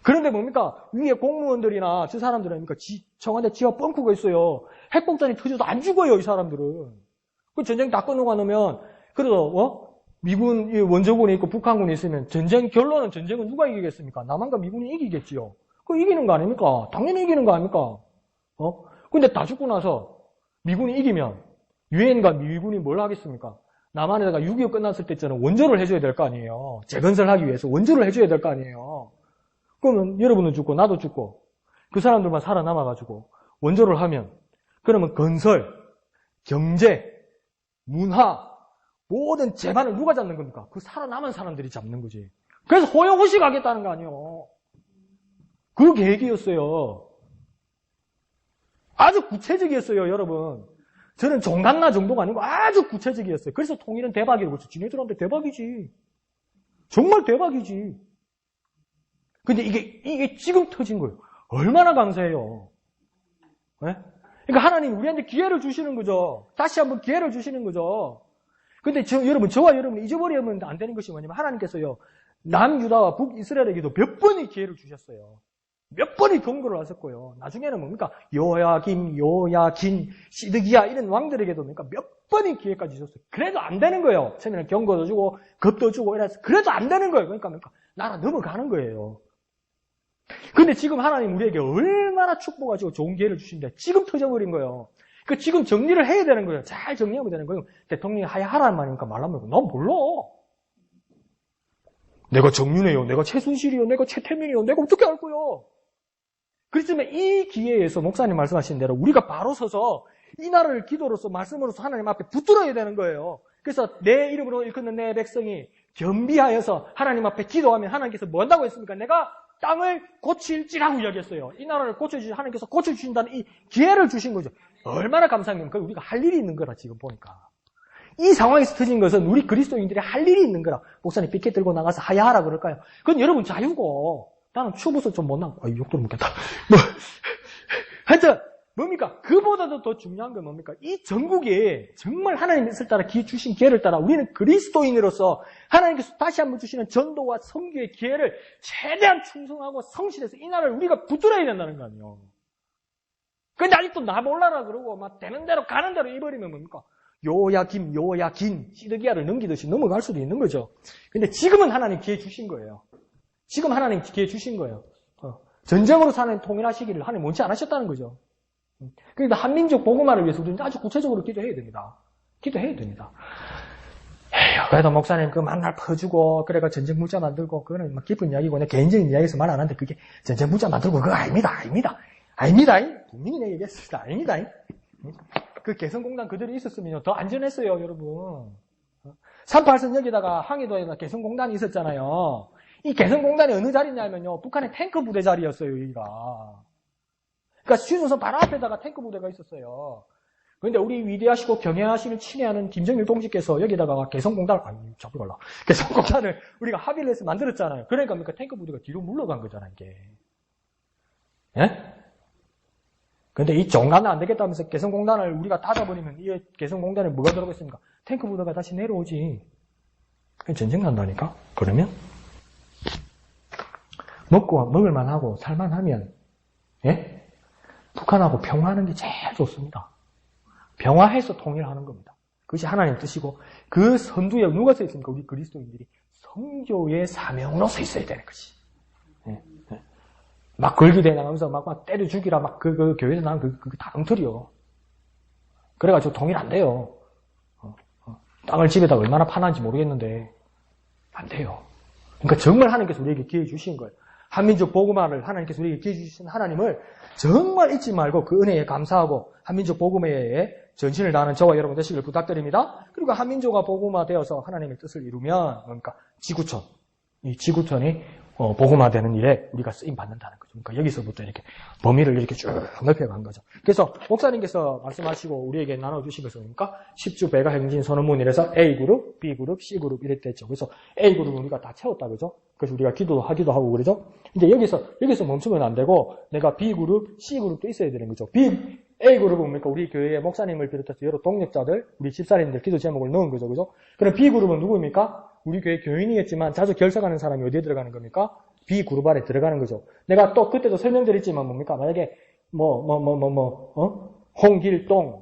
그런데 뭡니까? 위에 공무원들이나 저 사람들은 뭡니까? 청와대 지하 뻥크가 있어요. 핵폭탄이 터져도 안 죽어요, 이 사람들은. 그 전쟁 다 끊어가 놓으면, 그래도, 미군 원조군이 있고 북한군이 있으면 결론은 전쟁은 누가 이기겠습니까? 남한과 미군이 이기겠지요. 그 이기는 거 아닙니까? 당연히 이기는 거 아닙니까? 근데 다 죽고 나서 미군이 이기면 유엔과 미군이 뭘 하겠습니까? 남한에다가 6.25 끝났을 때처럼 원조를 해줘야 될 거 아니에요. 재건설하기 위해서 원조를 해줘야 될 거 아니에요. 그러면 여러분은 죽고 나도 죽고 그 사람들만 살아남아가지고 원조를 하면 그러면 건설, 경제, 문화 모든 재반을 누가 잡는 겁니까? 그 살아남은 사람들이 잡는 거지. 그래서 호영호식 하겠다는 거 아니에요. 그 계획이었어요. 아주 구체적이었어요, 여러분. 저는 종갓나 정도가 아니고 아주 구체적이었어요. 그래서 통일은 대박이라고 했죠. 지네들한테 대박이지. 정말 대박이지. 근데 이게 지금 터진 거예요. 얼마나 감사해요. 네? 그러니까 하나님 우리한테 기회를 주시는 거죠. 다시 한번 기회를 주시는 거죠. 근데 저와 여러분이 잊어버리면 안 되는 것이 뭐냐면 하나님께서요. 남유다와 북이스라엘에게도 몇 번의 기회를 주셨어요. 몇 번의 경고를 하셨고요. 나중에는 뭡니까? 요야김, 시드기야 이런 왕들에게도 뭡니까? 몇 번의 기회까지 주셨어요. 그래도 안 되는 거예요. 처음에는 경고도 주고 겁도 주고 이래서 그래도 안 되는 거예요. 그러니까 나라 넘어가는 거예요. 근데 지금 하나님 우리에게 얼마나 축복하시고 좋은 기회를 주신데 지금 터져버린 거예요. 그 지금 정리를 해야 되는 거예요. 잘 정리하면 되는 거예요. 대통령이 하라는 말이니까 말라면 난 몰라. 내가 정윤회요. 내가 최순실이요. 내가 최태민이요. 내가 어떻게 알 거요? 그렇지만 이 기회에서 목사님 말씀하신 대로 우리가 바로 서서 이 나라를 기도로서 말씀으로서 하나님 앞에 붙들어야 되는 거예요. 그래서 내 이름으로 일컫는 내 백성이 겸비하여서 하나님 앞에 기도하면 하나님께서 뭐 한다고 했습니까? 내가 땅을 고칠지라고 이야기했어요. 이 나라를 하나님께서 고쳐주신다는 이 기회를 주신 거죠. 얼마나 감사한 겁니까? 우리가 할 일이 있는 거라 지금 보니까. 이 상황에서 터진 것은 우리 그리스도인들이 할 일이 있는 거라. 목사님 피켓 들고 나가서 하야하라 그럴까요? 그건 여러분 자유고. 나는 추부서 좀 못 나가. 욕도 먹겠다. 하여튼 뭡니까? 그보다도 더 중요한 건 뭡니까? 이 전국에 정말 하나님의 뜻을 따라 주신 기회를 따라 우리는 그리스도인으로서 하나님께서 다시 한번 주시는 전도와 선교의 기회를 최대한 충성하고 성실해서 이 나라를 우리가 붙들어야 된다는 거 아니에요. 근데 아직도 나 몰라라 그러고 막 되는 대로 가는 대로 입어버리면 뭡니까? 요야긴 시드기야를 넘기듯이 넘어갈 수도 있는 거죠. 근데 지금은 하나님 기회 주신 거예요. 지금 하나님 기회 주신 거예요. 전쟁으로 사는 통일하시기를 하나님 원치 않으셨다는 거죠. 그러니까 한민족 복음화를 위해서 우리는 아주 구체적으로 기도해야 됩니다. 기도해야 됩니다. 에휴, 그래도 목사님 그 만날 퍼주고 그래가 전쟁 문자 만들고 그거는 막 깊은 이야기고 내 개인적인 이야기에서 말 안 하는데 그게 전쟁 문자 만들고 그거 아닙니다. 분명히 내 얘기했습니다. 아닙니다. 그 개성공단 그대로 있었으면 더 안전했어요, 여러분. 38선 여기다가 항해도에다 개성공단이 있었잖아요. 이 개성공단이 어느 자리냐면요. 북한의 탱크 부대 자리였어요, 여기가. 그러니까 휴전선 바로 앞에다가 탱크 부대가 있었어요. 그런데 우리 위대하시고 경애하시는 친애하는 김정일 동지께서 여기다가 개성공단을, 잡혀갈라. 개성공단을 우리가 합의를 해서 만들었잖아요. 그러니까 탱크 부대가 뒤로 물러간 거잖아요, 이게. 예? 근데 이 정가는 안 되겠다면서 개성공단을 우리가 닫아버리면 이 개성공단에 뭐가 들어가겠습니까? 탱크 부대가 다시 내려오지. 그냥 전쟁 난다니까? 그러면? 먹을만 하고 살만하면, 예? 북한하고 평화하는 게 제일 좋습니다. 평화해서 통일하는 겁니다. 그것이 하나님 뜻이고, 그 선두에 누가 서 있습니까? 우리 그리스도인들이 성교의 사명으로 서 있어야 되는 것이. 예? 예. 막 걸기대 나가면서 막 때려 죽이라 막 그 교회에서 나는 그게 다 엉터리요. 그래가지고 통일 안 돼요. 땅을 집에다 얼마나 파는지 모르겠는데 안 돼요. 그러니까 정말 하나님께서 우리에게 기회 주신 거예요. 한민족 복음화를 하나님께서 우리에게 기회 주신 하나님을 정말 잊지 말고 그 은혜에 감사하고 한민족 복음화에 전신을 다하는 저와 여러분 되시길 부탁드립니다. 그리고 한민족화 복음화되어서 하나님의 뜻을 이루면 그러니까 지구촌, 이 지구촌이 복음화되는 일에 우리가 쓰임 받는다는 거죠. 그러니까 여기서부터 이렇게 범위를 이렇게 쭉 넓혀간 거죠. 그래서 목사님께서 말씀하시고 우리에게 나눠주신 것은 뭡니까? 10주 배가 행진 선언문이라서 A그룹, B그룹, C그룹 이랬대 했죠. 그래서 A그룹은 우리가 다 채웠다, 그죠? 그래서 우리가 기도하기도 하고 그러죠? 이제 여기서 멈추면 안 되고 내가 B그룹, C그룹도 있어야 되는 거죠. A그룹은 뭡니까? 우리 교회의 목사님을 비롯해서 여러 동력자들, 우리 집사님들 기도 제목을 넣은 거죠. 그죠? 그럼 B그룹은 누구입니까? 우리 교회 교인이겠지만 자주 결석하는 사람이 어디에 들어가는 겁니까? B그룹 안에 들어가는 거죠. 내가 또 그때도 설명드렸지만 뭡니까? 만약에 홍길동,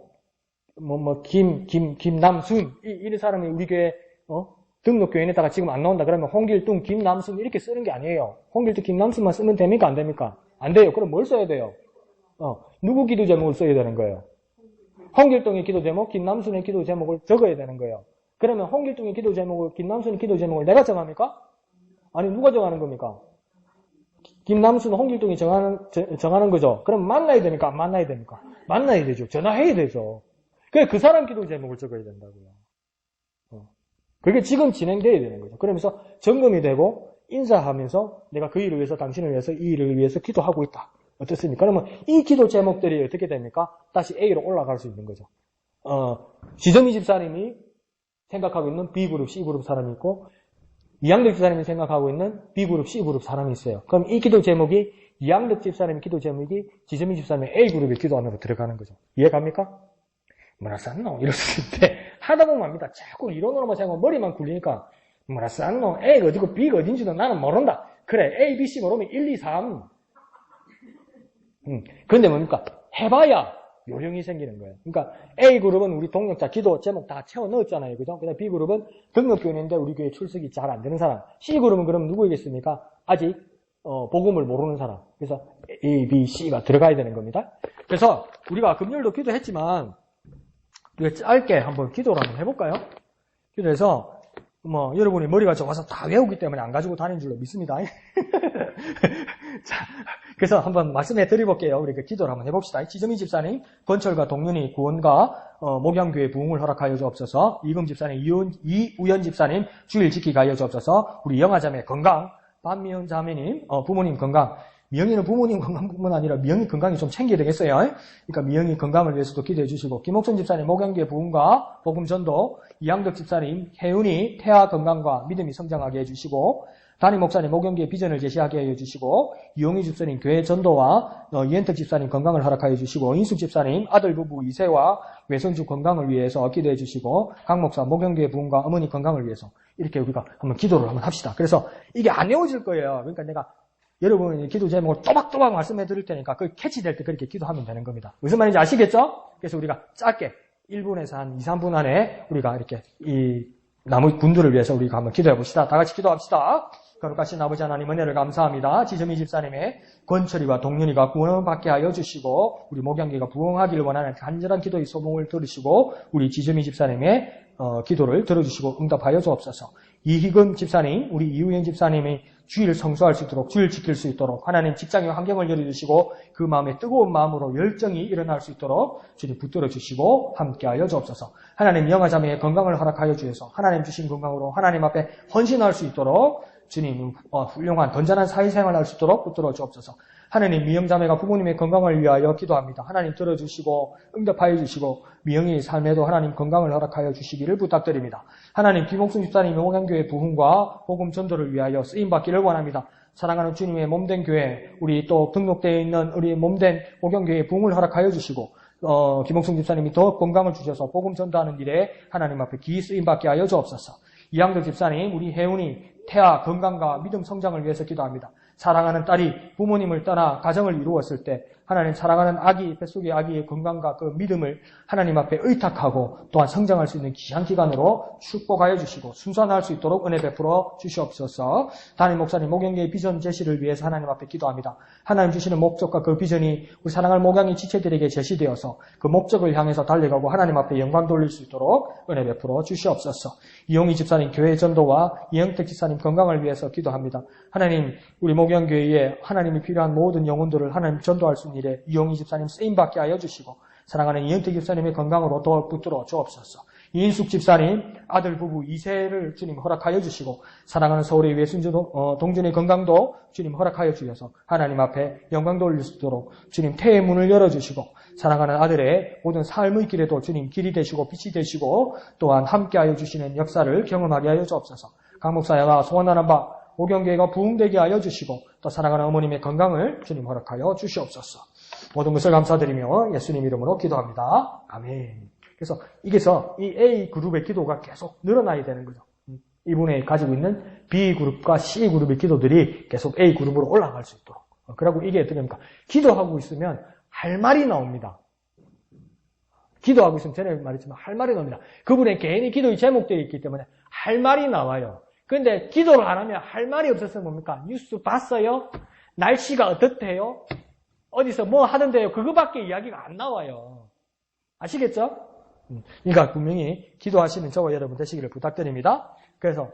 김남순 이런 사람이 우리 교회 등록 교인에다가 지금 안 나온다 그러면 홍길동, 김남순 이렇게 쓰는 게 아니에요. 홍길동, 김남순만 쓰면 됩니까? 안 됩니까? 안 돼요. 그럼 뭘 써야 돼요? 누구 기도 제목을 써야 되는 거예요? 홍길동의 기도 제목, 김남순의 기도 제목을 적어야 되는 거예요. 그러면 홍길동의 기도 제목을, 김남순의 기도 제목을 내가 정합니까? 아니, 누가 정하는 겁니까? 김남순, 홍길동이 정하는 거죠. 그럼 만나야 됩니까? 안 만나야 됩니까? 만나야 되죠. 전화해야 되죠. 그래, 그 사람 기도 제목을 적어야 된다고요. 그게 지금 진행돼야 되는 거죠. 그러면서 점검이 되고 인사하면서 내가 그 일을 위해서, 당신을 위해서, 이 일을 위해서 기도하고 있다. 어떻습니까? 그러면 이 기도 제목들이 어떻게 됩니까? 다시 A로 올라갈 수 있는 거죠. 지점이 집사님이 생각하고 있는 B그룹, C그룹 사람이 있고 이양덕 집사님이 생각하고 있는 B그룹, C그룹 사람이 있어요. 그럼 이 기도 제목이 이양덕 집사님의 기도 제목이 지점이 집사님의 A그룹의 기도 안으로 들어가는 거죠. 이해갑니까? 뭐라 쌌노? 이럴 수 있는데 하다 보면 압니다. 자꾸 이론으로만 생각하고 머리만 굴리니까 뭐라 쌌노? A가 어디고 B가 어딘지도 나는 모른다. 그래, A, B, C 모르면 1, 2, 3. 그런데 뭡니까? 해봐야 요령이 생기는 거예요. 그러니까 A그룹은 우리 동력자 기도 제목 다 채워 넣었잖아요. 그죠? 그다음 B그룹은 등록교인인데 우리 교회 출석이 잘 안 되는 사람. C그룹은 그럼 누구이겠습니까? 아직 복음을 모르는 사람. 그래서 A, B, C가 들어가야 되는 겁니다. 그래서 우리가 금요일도 기도했지만 우리가 짧게 한번 기도를 한번 해볼까요? 기도해서 여러분이 머리가 좋아서 다 외우기 때문에 안 가지고 다니는 줄로 믿습니다. 자, 그래서 한번 말씀해 드려볼게요. 우리 기도를 한번 해봅시다. 지점이 집사님, 권철과 동윤이 구원과 목양교회 부흥을 허락하여 주옵소서. 이금 집사님, 이우연 집사님 주일 지키게 하여 주옵소서. 우리 영아자매 건강, 반미연 자매님 부모님 건강. 미영이는 부모님 건강뿐만 아니라 미영이 건강이 좀 챙겨야 되겠어요. 그러니까 미영이 건강을 위해서도 기도해 주시고, 김옥선 집사님 목양교회 부흥과 복음 전도, 이양덕 집사님 혜은이 태아 건강과 믿음이 성장하게 해주시고, 담임 목사님 목양교회 비전을 제시하게 해주시고, 이용희 집사님 교회 전도와 이현택 집사님 건강을 허락하여 주시고, 인숙 집사님 아들 부부 이세와 외손주 건강을 위해서 기도해 주시고, 강 목사 목양교회 부흥과 어머니 건강을 위해서 이렇게 우리가 한번 기도를 한번 합시다. 그래서 이게 안 외워질 거예요. 그러니까 내가 여러분이 기도 제목을 또박또박 말씀해 드릴 테니까 그 캐치될 때 그렇게 기도하면 되는 겁니다. 무슨 말인지 아시겠죠? 그래서 우리가 짧게 1분에서 한 2, 3분 안에 우리가 이렇게 이 나무 분들을 위해서 우리가 한번 기도해 봅시다. 다 같이 기도합시다. 거룩하신 아버지 하나님 은혜를 감사합니다. 지점이 집사님의 권철이와 동윤이가 구원을 받게 하여 주시고 우리 목양교회가 부흥하기를 원하는 간절한 기도의 소봉을 들으시고 우리 지점이 집사님의 기도를 들어주시고 응답하여 주옵소서. 이희금 집사님, 우리 이우현 집사님이 주의를 성수할 수 있도록, 주의를 지킬 수 있도록 하나님 직장의 환경을 열어주시고 그 마음에 뜨거운 마음으로 열정이 일어날 수 있도록 주님 붙들어 주시고 함께하여 주옵소서. 하나님 영아자매의 건강을 허락하여 주셔서 하나님 주신 건강으로 하나님 앞에 헌신할 수 있도록 주님 훌륭한 건전한 사회생활을 할 수 있도록 붙들어 주옵소서. 하나님 미영자매가 부모님의 건강을 위하여 기도합니다. 하나님 들어주시고 응답하여 주시고 미영의 삶에도 하나님 건강을 허락하여 주시기를 부탁드립니다. 하나님 김옥순 집사님의 홍양교회 부흥과 복음 전도를 위하여 쓰임받기를 원합니다. 사랑하는 주님의 몸된 교회, 우리 또 등록되어 있는 우리 몸된 오경교회 부흥을 허락하여 주시고 김옥순 집사님이 더 건강을 주셔서 복음 전도하는 일에 하나님 앞에 기이 쓰임받게 하여 주옵소서. 이양덕 집사님, 우리 혜운이 태아 건강과 믿음 성장을 위해서 기도합니다. 사랑하는 딸이 부모님을 떠나 가정을 이루었을 때 하나님 사랑하는 아기, 뱃속의 아기의 건강과 그 믿음을 하나님 앞에 의탁하고 또한 성장할 수 있는 귀한 기간으로 축복하여 주시고 순산할 수 있도록 은혜 베풀어 주시옵소서. 담임 목사님 목양계의 비전 제시를 위해서 하나님 앞에 기도합니다. 하나님 주시는 목적과 그 비전이 우리 사랑하는 목양의 지체들에게 제시되어서 그 목적을 향해서 달려가고 하나님 앞에 영광 돌릴 수 있도록 은혜 베풀어 주시옵소서. 이용희 집사님 교회 전도와 이영택 집사님 건강을 위해서 기도합니다. 하나님 우리 목양교회에 하나님이 필요한 모든 영혼들을 하나님 전도할 수 있는 일에 이용희 집사님 쓰임받게 하여 주시고 사랑하는 이영택 집사님의 건강으로 더 붙들어 주옵소서. 이인숙 집사님 아들 부부 2세를 주님 허락하여 주시고 사랑하는 서울의 외순주 동준의 건강도 주님 허락하여 주셔서 하나님 앞에 영광 돌릴 수 있도록 주님 태의 문을 열어주시고 사랑하는 아들의 모든 삶의 길에도 주님 길이 되시고 빛이 되시고 또한 함께하여 주시는 역사를 경험하게 하여 주옵소서. 강 목사야가 소원하는 바 오경교회가 부흥되게 하여 주시고 또 사랑하는 어머님의 건강을 주님 허락하여 주시옵소서. 모든 것을 감사드리며 예수님 이름으로 기도합니다. 아멘. 그래서 이게서 이 A그룹의 기도가 계속 늘어나야 되는 거죠. 이분이 가지고 있는 B그룹과 C그룹의 기도들이 계속 A그룹으로 올라갈 수 있도록. 그리고 이게 어떻게 됩니까? 기도하고 있으면 할 말이 나옵니다. 기도하고 있으면 전에 말했지만 할 말이 나옵니다. 그분의 개인의 기도의 제목들이 있기 때문에 할 말이 나와요. 그런데 기도를 안 하면 할 말이 없었으면 뭡니까? 뉴스 봤어요? 날씨가 어떻대요? 어디서 뭐 하던데요? 그거밖에 이야기가 안 나와요. 아시겠죠? 그러니까 분명히 기도하시는 저와 여러분 되시기를 부탁드립니다. 그래서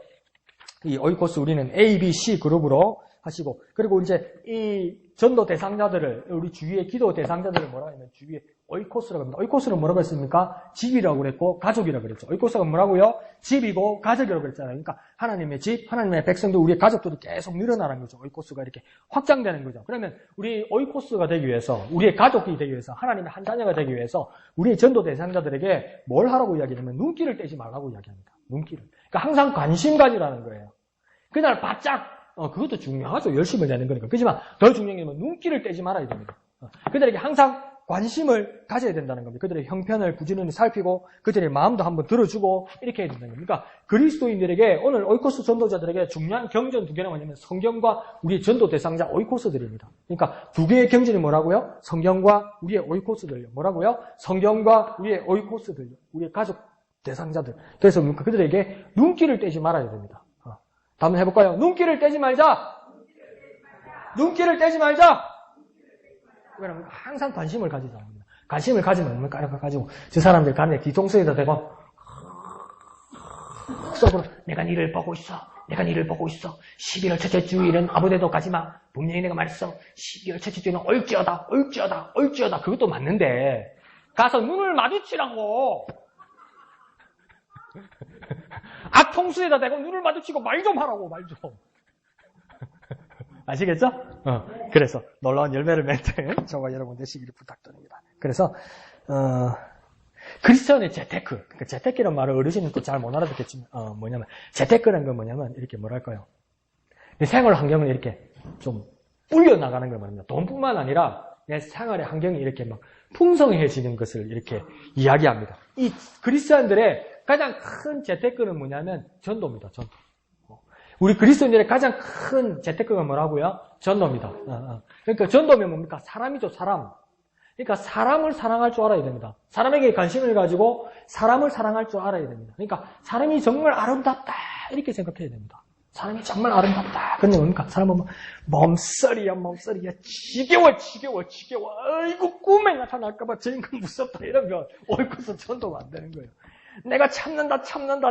이 오이코스 우리는 A, B, C 그룹으로 하시고 그리고 이제 이 전도 대상자들을 우리 주위의 기도 대상자들을 뭐라고 하냐면 주위에 오이코스라고 합니다. 오이코스는 뭐라고 했습니까? 집이라고 그랬고 가족이라고 그랬죠. 오이코스가 뭐라고요? 집이고 가족이라고 그랬잖아요. 그러니까 하나님의 집, 하나님의 백성들, 우리의 가족들이 계속 늘어나는 거죠. 오이코스가 이렇게 확장되는 거죠. 그러면 우리 오이코스가 되기 위해서, 우리의 가족이 되기 위해서, 하나님의 한 자녀가 되기 위해서 우리의 전도 대상자들에게 뭘 하라고 이야기하냐면 눈길을 떼지 말라고 이야기합니다. 눈길을. 그러니까 항상 관심 가지라는 거예요. 그날 바짝 그것도 중요하죠. 열심을 내는 거니까. 그렇지만 더 중요한 건 눈길을 떼지 말아야 됩니다. 그들에게 항상 관심을 가져야 된다는 겁니다. 그들의 형편을 부지런히 살피고 그들의 마음도 한번 들어주고 이렇게 해야 된다는 겁니다. 그러니까 그리스도인들에게 오늘 오이코스 전도자들에게 중요한 경전 두 개는 뭐냐면 성경과 우리의 전도 대상자 오이코스들입니다. 그러니까 두 개의 경전이 뭐라고요? 성경과 우리의 오이코스들요. 뭐라고요? 성경과 우리의 오이코스들요. 우리의 가족 대상자들. 그래서 그들에게 눈길을 떼지 말아야 됩니다. 다음 해볼까요? 눈길을 떼지 말자. 눈길을 떼지 말자. 그러면 항상 관심을 가지자. 관심을 가지면 뭡니까? 이렇게 가지고 저 사람들 간에 뒤통수에다 대고 속으로 내가 니를 보고 있어. 내가 니를 보고 있어. 11월 첫째 주일은 아무데도 가지마. 분명히 내가 말했어. 12월 첫째 주일은 올지어다. 올지어다. 올지어다. 그것도 맞는데 가서 눈을 마주치라고. 앞통수에다 대고 눈을 마주치고 말 좀 하라고. 말 좀. 아시겠죠? 그래서 놀라운 열매를 맺는 저와 여러분 되시기를 부탁드립니다. 그래서 크리스천의 재테크, 그러니까 재테크라는 말을 어르신은 또 잘 못 알아듣겠지만 뭐냐면 재테크라는 건 뭐냐면 이렇게 뭐랄까요? 내 생활 환경을 이렇게 좀 불려 나가는 걸 말합니다. 돈뿐만 아니라 내 생활의 환경이 이렇게 막 풍성해지는 것을 이렇게 이야기합니다. 이 그리스천들의 가장 큰 재테크는 뭐냐면 전도입니다. 전도. 우리 그리스도인들의 가장 큰 재테크가 뭐라고요? 전도입니다. 그러니까 전도면 뭡니까? 사람이죠, 사람. 그러니까 사람을 사랑할 줄 알아야 됩니다. 사람에게 관심을 가지고 사람을 사랑할 줄 알아야 됩니다. 그러니까 사람이 정말 아름답다 이렇게 생각해야 됩니다. 사람이 정말 아름답다. 근데 뭡니까? 사람은 몸서리야, 지겨워. 아이고 꿈에 나타날까봐 쟤는 무섭다 이러면 옳고서 전도가 안 되는 거예요. 내가 참는다.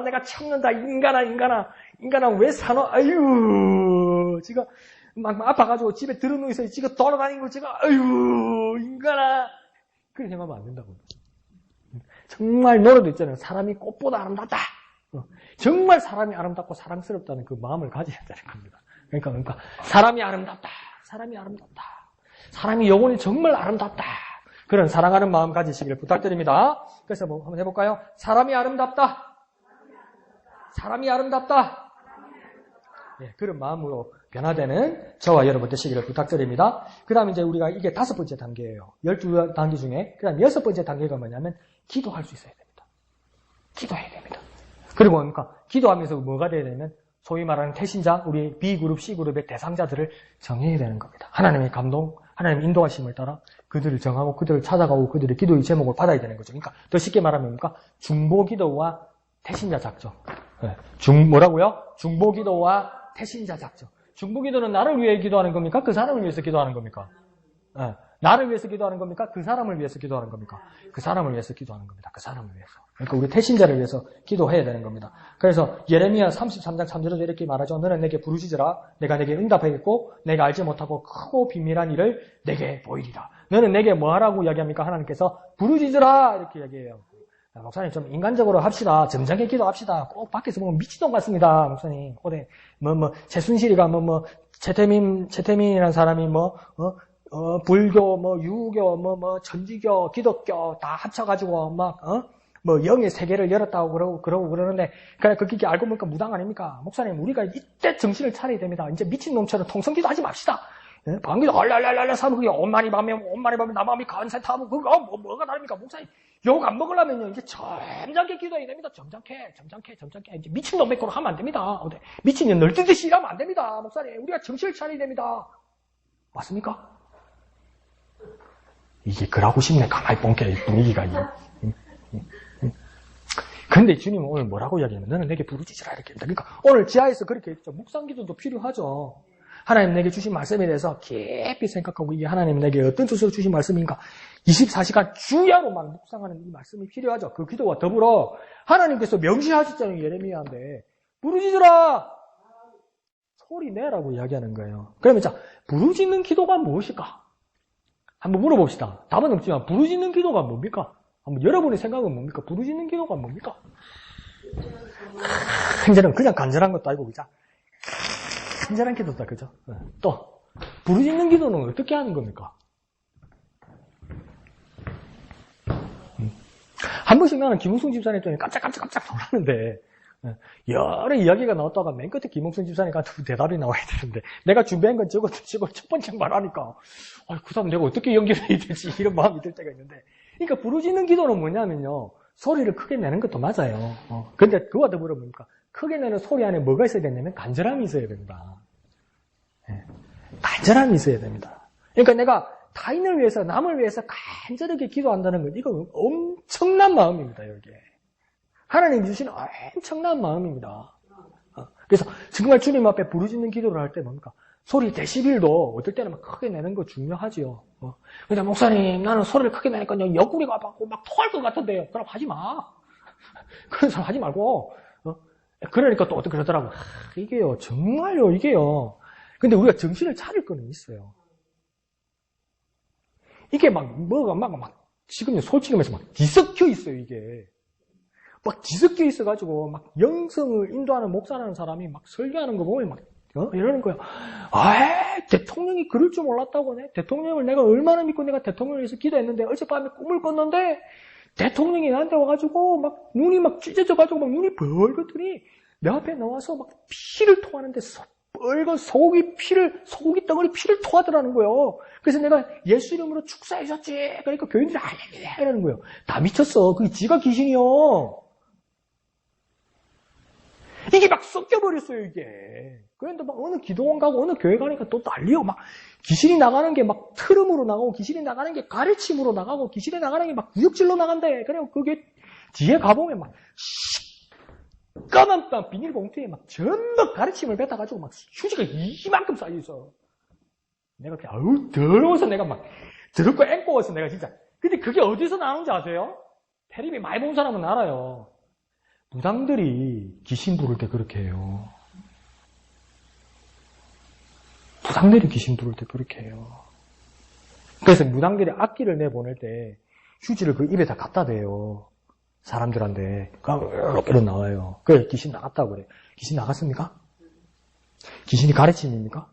내가 참는다. 인간아 왜 사노? 아유, 지가 막 아파가지고 집에 들어누워서 지가 돌아다니는 거 지가 아유, 인간아. 그렇게 생각하면 안 된다고. 정말 노래도 있잖아요. 사람이 꽃보다 아름답다. 정말 사람이 아름답고 사랑스럽다는 그 마음을 가져야 되는 겁니다. 그러니까 사람이 아름답다. 사람이 아름답다. 사람이 영혼이 정말 아름답다. 그런 사랑하는 마음 가지시기를 부탁드립니다. 그래서 뭐 한번 해볼까요? 사람이 아름답다. 사람이 아름답다. 네, 그런 마음으로 변화되는 저와 여러분 되시기를 부탁드립니다. 그 다음에 이제 우리가 이게 5번째 단계예요. 12단계 중에. 그 다음 6번째 단계가 뭐냐면 기도할 수 있어야 됩니다. 기도해야 됩니다. 그리고 뭡니까? 기도하면서 뭐가 돼야 되냐면 소위 말하는 태신자, 우리 B그룹, C그룹의 대상자들을 정해야 되는 겁니다. 하나님의 감동, 하나님의 인도하심을 따라 그들을 정하고 그들을 찾아가고 그들의 기도의 제목을 받아야 되는 거죠. 그러니까 더 쉽게 말하면 뭡니까? 중보기도와 태신자 작전. 네. 뭐라고요? 중보기도와 태신자 작전. 중보기도는 나를 위해 기도하는 겁니까? 그 사람을 위해서 기도하는 겁니까? 네. 나를 위해서 기도하는 겁니까? 그 사람을 위해서 기도하는 겁니까? 그 사람을 위해서 기도하는 겁니다. 그 사람을 위해서. 그러니까 우리 태신자를 위해서 기도해야 되는 겁니다. 그래서 예레미야 33장 3절에도 이렇게 말하죠. 너는 내게 부르짖으라. 내가 내게 응답하겠고 내가 알지 못하고 크고 비밀한 일을 내게 보이리라. 너는 내게 뭐 하라고 이야기합니까? 하나님께서 부르짖으라 이렇게 이야기해요. 목사님 좀 인간적으로 합시다. 점잖게 기도합시다. 꼭 밖에서 보면 미친놈 같습니다. 목사님. 고대 최순실이가 최태민이라는 사람이 불교, 유교, 천주교, 기독교 다 합쳐가지고 영의 세계를 열었다고 그러고 그러는데, 그게 알고 보니까 무당 아닙니까? 목사님, 우리가 이때 정신을 차려야 됩니다. 이제 미친놈처럼 통성기도 하지 맙시다. 방귀도 얼랄랄랄라 사면 그게 엄마니 밤에 나 마음이 간살 타고 그거 뭐가 다릅니까? 목사님, 욕 안 먹으려면요, 이제 점잖게 기도해야 됩니다. 점잖게. 이제 미친놈 맥거로 하면 안 됩니다. 미친년 널뛰듯이 일하면 안 됩니다. 목사님, 우리가 정신을 차려야 됩니다. 맞습니까? 이게 그러고 싶네. 가만히 뻥게 분위기가. 근데 주님은 오늘 뭐라고 이야기하면 너는 내게 부르짖으라 이렇게 합니다. 그러니까 오늘 지하에서 그렇게 했죠. 묵상기도도 필요하죠. 하나님 내게 주신 말씀에 대해서 깊이 생각하고 이게 하나님 내게 어떤 뜻으로 주신 말씀인가 24시간 주야로만 묵상하는 이 말씀이 필요하죠. 그 기도와 더불어 하나님께서 명시하셨잖아요. 예레미야한테 부르짖으라 소리 내라고 이야기하는 거예요. 그러면 자 부르짖는 기도가 무엇일까? 한번 물어봅시다. 답은 없지만 부르짖는 기도가 뭡니까? 한번 여러분의 생각은 뭡니까? 부르짖는 기도가 뭡니까? 이제는 그냥 간절한 것도 아니고 그죠? 간절한 기도다, 그죠? 또 부르짖는 기도는 어떻게 하는 겁니까? 한 번씩 나는 김웅순 집사님 때문에 깜짝 놀랐는데 여러 이야기가 나왔다가 맨 끝에 김웅순 집사님한테 대답이 나와야 되는데 내가 준비한 건 저것도 첫 번째 말하니까 그 사람 내가 어떻게 연결해야 될지 이런 마음이 들 때가 있는데 그러니까 부르짖는 기도는 뭐냐면요 소리를 크게 내는 것도 맞아요. 근데 그와 더불어 뭡니까? 크게 내는 소리 안에 뭐가 있어야 되냐면 간절함이 있어야 됩니다. 간절함이 있어야 됩니다. 그러니까 내가 타인을 위해서 남을 위해서 간절하게 기도한다는 건 이건 엄청난 마음입니다. 여기에 하나님 주시는 엄청난 마음입니다. 그래서 정말 주님 앞에 부르짖는 기도를 할 때 뭡니까? 소리 데시빌도 어떨 때는 막 크게 내는 거 중요하지요. 근데 목사님 나는 소리를 크게 내니까요 옆구리가 아파갖고 막 토할 것 같은데요. 그럼 하지 마. 그런 사람 하지 말고. 그러니까 또 어떻게 그러더라고. 이게요 정말요 이게요. 근데 우리가 정신을 차릴 거는 있어요. 이게 지금 솔직히 말해서 막 뒤섞여 있어요 이게. 막 뒤섞여 있어가지고 막 영성을 인도하는 목사라는 사람이 막 설교하는 거 보면 막 이러는 거예요. 대통령이 그럴 줄 몰랐다고 네? 대통령을 내가 얼마나 믿고 내가 대통령을 위해서 기도했는데 어젯밤에 꿈을 꿨는데 대통령이 나한테 와가지고 막 눈이 막 찢어져가지고 막 눈이 벌겋더니 내 앞에 나와서 막 피를 토하는데 빨간 소고기 덩어리 피를 토하더라는 거예요. 그래서 내가 예수 이름으로 축사해줬지. 그러니까 교인들이 할렐루야 이러는 거예요. 다 미쳤어. 그게 지가 귀신이요. 이게 막 섞여버렸어요, 이게. 그런데 막 어느 기도원 가고 어느 교회 가니까 또 난리요. 막 귀신이 나가는 게 막 트름으로 나가고 귀신이 나가는 게 가르침으로 나가고 귀신이 나가는 게 막 구역질로 나간대. 그래서 그게 뒤에 가보면 막 까만 비닐봉투에 막 전부 가르침을 뱉어가지고 막 휴지가 이만큼 쌓여있어. 내가 그냥 더러워서 내가 막 더럽고 앵꼬워서 내가 진짜. 근데 그게 어디서 나오는지 아세요? 테레비 많이 본 사람은 알아요. 무당들이 귀신 부를 때 그렇게 해요. 무당들이 귀신 부를 때 그렇게 해요. 그래서 무당들이 악기를 내보낼 때 휴지를 그 입에다 갖다 대요. 사람들한테. 이렇게 나와요. 그래, 귀신 나갔다고 그래. 귀신 나갔습니까? 귀신이 가르침입니까?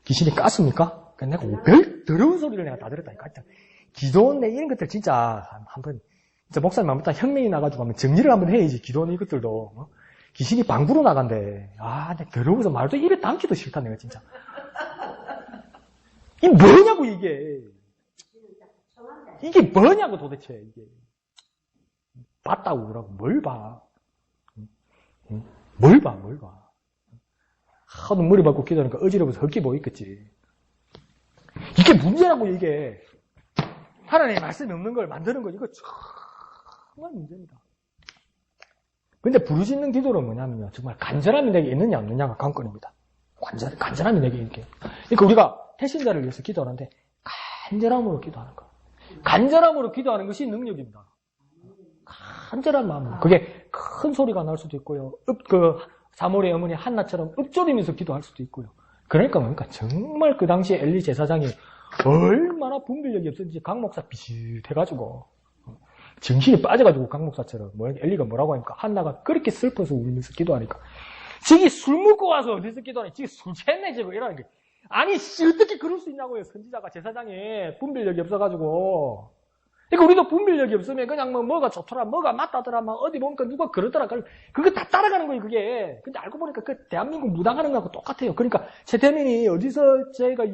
귀신이 깠습니까? 내가 별 더러운 소리를 내가 다 들었다니까. 기도원 내 이런 것들 진짜 한번 진짜 목사님 한번 혁명이 나가지고 한번 정리를 한번 해야지. 기도원 이것들도 귀신이 방구로 나간대. 내가 더러워서 말도 이래 담기도 싫다 내가 진짜. 이 뭐냐고 이게 뭐냐고 도대체 이게. 봤다고 그러고 뭘 봐? 뭘 봐? 하도 머리 박고 기도하니까 어지러워서 헛기 보이겠지. 이게 문제라고 이게. 하나님의 말씀이 없는 걸 만드는 거 이거 정말 문제입니다. 근데 부르짖는 기도는 뭐냐면요. 정말 간절함이 내게 있느냐 없느냐가 관건입니다. 간절함이 내게 이렇게. 그러니까 우리가 태신자를 위해서 기도하는데 간절함으로 기도하는 거. 간절함으로 기도하는 것이 능력입니다. 간절한 마음으로. 그게 큰 소리가 날 수도 있고요. 사모리의 어머니 한나처럼 읊조리면서 기도할 수도 있고요. 그러니까 정말 그 당시에 엘리 제사장이 얼마나 분별력이 없었는지 강 목사 비슷해가지고 정신이 빠져가지고 강 목사처럼 엘리가 뭐라고 하니까 한나가 그렇게 슬퍼서 울면서 기도하니까 지기 술 먹고 와서 어디서 기도하니 지기 술 취했네 지금 이러는 게 아니 어떻게 그럴 수 있냐고요. 선지자가 제사장이 분별력이 없어가지고. 그러니까 우리도 분별력이 없으면 그냥 뭐가 좋더라, 뭐가 맞다더라, 막 어디 보니까 누가 그러더라. 그거 다 따라가는 거예요, 그게. 근데 알고 보니까 그 대한민국 무당하는 거하고 똑같아요. 그러니까 최태민이 어디서 제가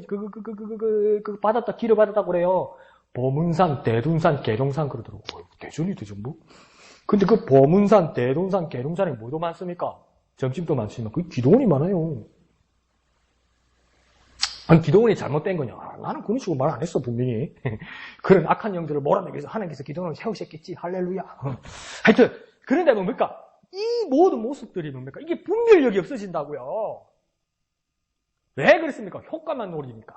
받았다, 기를 받았다고 그래요. 보문산, 대둔산, 계룡산 그러더라고. 대전이 대전부? 근데 그 보문산, 대둔산, 계룡산이 뭐도 많습니까? 점집도 많지만 그 기도원이 많아요. 아니, 기도원이 잘못된 거냐? 나는 그런 식으로 말 안 했어, 분명히. 그런 악한 영들을 몰아내기 위해서 하나님께서 기도원을 세우셨겠지. 할렐루야. 하여튼, 그런데 뭡니까? 이 모든 모습들이 뭡니까? 이게 분별력이 없어진다고요. 왜 그렇습니까? 효과만 노리니까.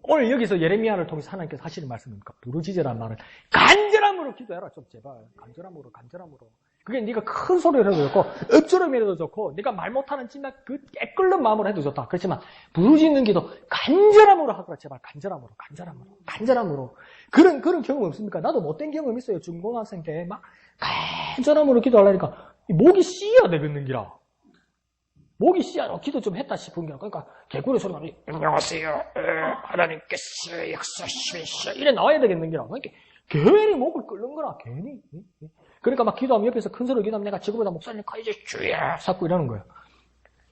오늘 여기서 예레미야를 통해서 하나님께서 하시는 말씀입니까? 부르짖으란 말은 간절함으로 기도해라. 좀 제발. 간절함으로. 그게 네가 큰 소리를 해도 좋고 읊조름이라도 좋고 네가 말 못하는 찜막 그 깨끗한 마음으로 해도 좋다. 그렇지만 부르짖는 기도 간절함으로 하거라. 제발 간절함으로. 그런 경험 없습니까? 나도 못된 경험 있어요. 중고등학생 때 막 간절함으로 기도하려니까 목이 씨야 되겠는 기라. 목이 씨야 기도 좀 했다 싶은 기라. 그러니까 개구리 소리가 안녕하세요. 하나님께서 역사하시면서 이래 나와야 되겠는 기라. 그러니까 괜히 목을 끓는 거라. 괜히. 그러니까 막 기도하면 옆에서 큰 소리로 기도하면 내가 지금보다 목사님 이제 주야 자꾸 이러는 거예요.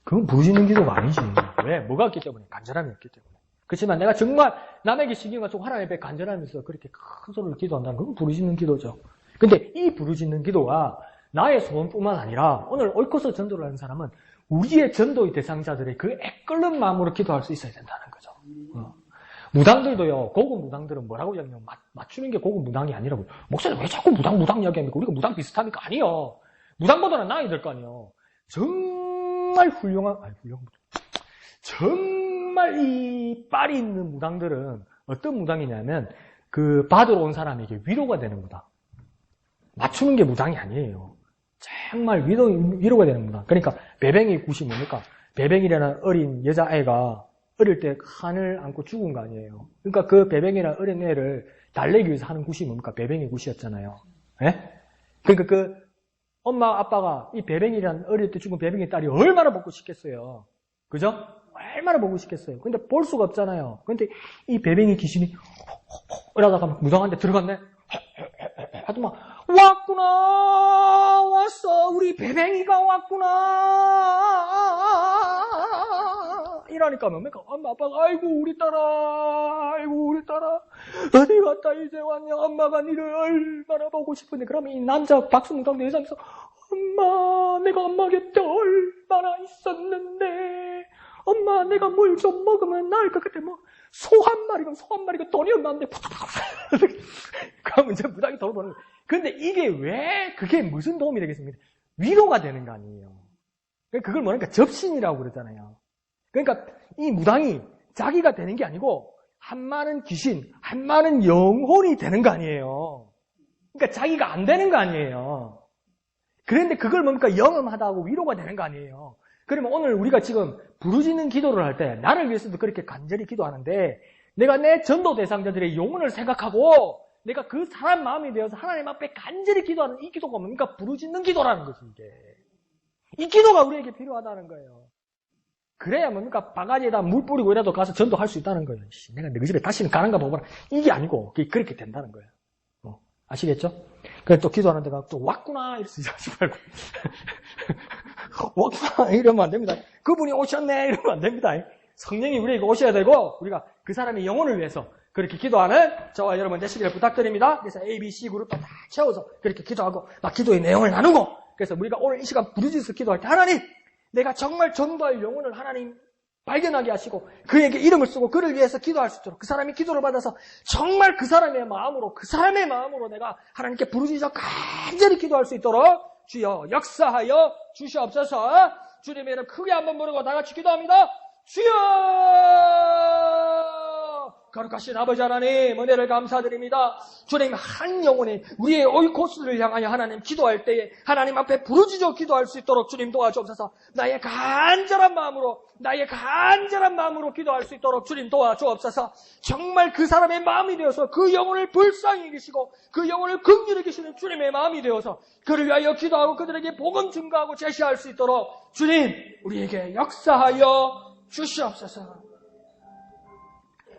그건 부르짖는 기도가 아니지. 왜? 뭐가 없기 때문에? 간절함이 없기 때문에. 그렇지만 내가 정말 남에게 신경을 쓰고 하나님 앞에 간절하면서 그렇게 큰 소리로 기도한다는 건 부르짖는 기도죠. 근데 이 부르짖는 기도가 나의 소원뿐만 아니라 오늘 오이코스 전도를 하는 사람은 우리의 전도의 대상자들의 그 애끓는 마음으로 기도할 수 있어야 된다는 거죠. 무당들도요, 고급 무당들은 뭐라고 하냐면, 맞추는 게 고급 무당이 아니라고. 목사님 왜 자꾸 무당 이야기합니까? 우리가 무당 비슷합니까? 아니요. 무당보다는 나아야 될 거 아니에요. 정말 정말 이 빨이 있는 무당들은 어떤 무당이냐면, 받으러 온 사람에게 위로가 되는 무당. 맞추는 게 무당이 아니에요. 정말 위로가 되는 무당. 그러니까, 배뱅이 굿이 뭡니까? 배뱅이라는 어린 여자아이가 어릴 때 한을 안고 죽은 거 아니에요. 그러니까 그 배뱅이라는 어린 애를 달래기 위해서 하는 굿이 뭡니까? 배뱅이 굿이었잖아요. 예? 그러니까 그 엄마 아빠가 이 배뱅이라는 어릴 때 죽은 배뱅이 딸이 얼마나 보고 싶겠어요. 그죠? 얼마나 보고 싶겠어요. 근데 볼 수가 없잖아요. 근데 이 배뱅이 귀신이 이러다가 무당한테 들어갔네. 하더만 왔구나 왔어 우리 배뱅이가 왔구나 이러니까 뭡니까? 엄마 아빠가 아이고 우리 딸아 어디 갔다 이제 왔냐 엄마가 니를 얼마나 보고 싶은데 그러면 이 남자 박수무당도 여자면서 엄마 내가 엄마 곁에 얼마나 있었는데 엄마 내가 물 좀 먹으면 나을 것 같아 소 한 마리가 돈이 없는데 그러면 이제 무당이 돌아보는 거예요. 근데 이게 왜 그게 무슨 도움이 되겠습니까? 위로가 되는 거 아니에요. 그걸 뭐랄까 접신이라고 그러잖아요. 그러니까 이 무당이 자기가 되는 게 아니고 한 많은 귀신, 한 많은 영혼이 되는 거 아니에요. 그러니까 자기가 안 되는 거 아니에요. 그런데 그걸 뭡니까? 영험하다고 위로가 되는 거 아니에요. 그러면 오늘 우리가 지금 부르짖는 기도를 할 때 나를 위해서도 그렇게 간절히 기도하는데 내가 내 전도 대상자들의 영혼을 생각하고 내가 그 사람 마음이 되어서 하나님 앞에 간절히 기도하는 이 기도가 뭡니까? 부르짖는 기도라는 것이 이게. 이 기도가 우리에게 필요하다는 거예요. 그래야 뭡니까? 바가지에다 물 뿌리고 이라도 가서 전도할 수 있다는 거예요. 내가 너희 집에 다시는 가는가 보거라. 이게 아니고 그렇게 된다는 거예요. 아시겠죠? 그래 또 기도하는 데가 또 왔구나 이러지 말고 왔구나 이러면 안 됩니다. 그분이 오셨네 이러면 안 됩니다. 성령이 우리에게 오셔야 되고 우리가 그 사람의 영혼을 위해서 그렇게 기도하는 저와 여러분 되시기를 부탁드립니다. 그래서 A, B, C 그룹 다 채워서 그렇게 기도하고 막 기도의 내용을 나누고 그래서 우리가 오늘 이 시간 부르짖어서 기도할 때 하나님 내가 정말 전도할 영혼을 하나님 발견하게 하시고 그에게 이름을 쓰고 그를 위해서 기도할 수 있도록 그 사람이 기도를 받아서 정말 그 사람의 마음으로 내가 하나님께 부르짖어 간절히 기도할 수 있도록 주여 역사하여 주시옵소서. 주님의 이름 크게 한번 부르고 다 같이 기도합니다. 주여 거룩하신 아버지 하나님 은혜를 감사드립니다. 주님 한 영혼이 우리의 오이코스를 향하여 하나님 기도할 때에 하나님 앞에 부르짖어 기도할 수 있도록 주님 도와주옵소서. 나의 간절한 마음으로 기도할 수 있도록 주님 도와주옵소서. 정말 그 사람의 마음이 되어서 그 영혼을 불쌍히 여기시고 그 영혼을 긍휼히 여기시는 주님의 마음이 되어서 그를 위하여 기도하고 그들에게 복음 증거하고 제시할 수 있도록 주님 우리에게 역사하여 주시옵소서.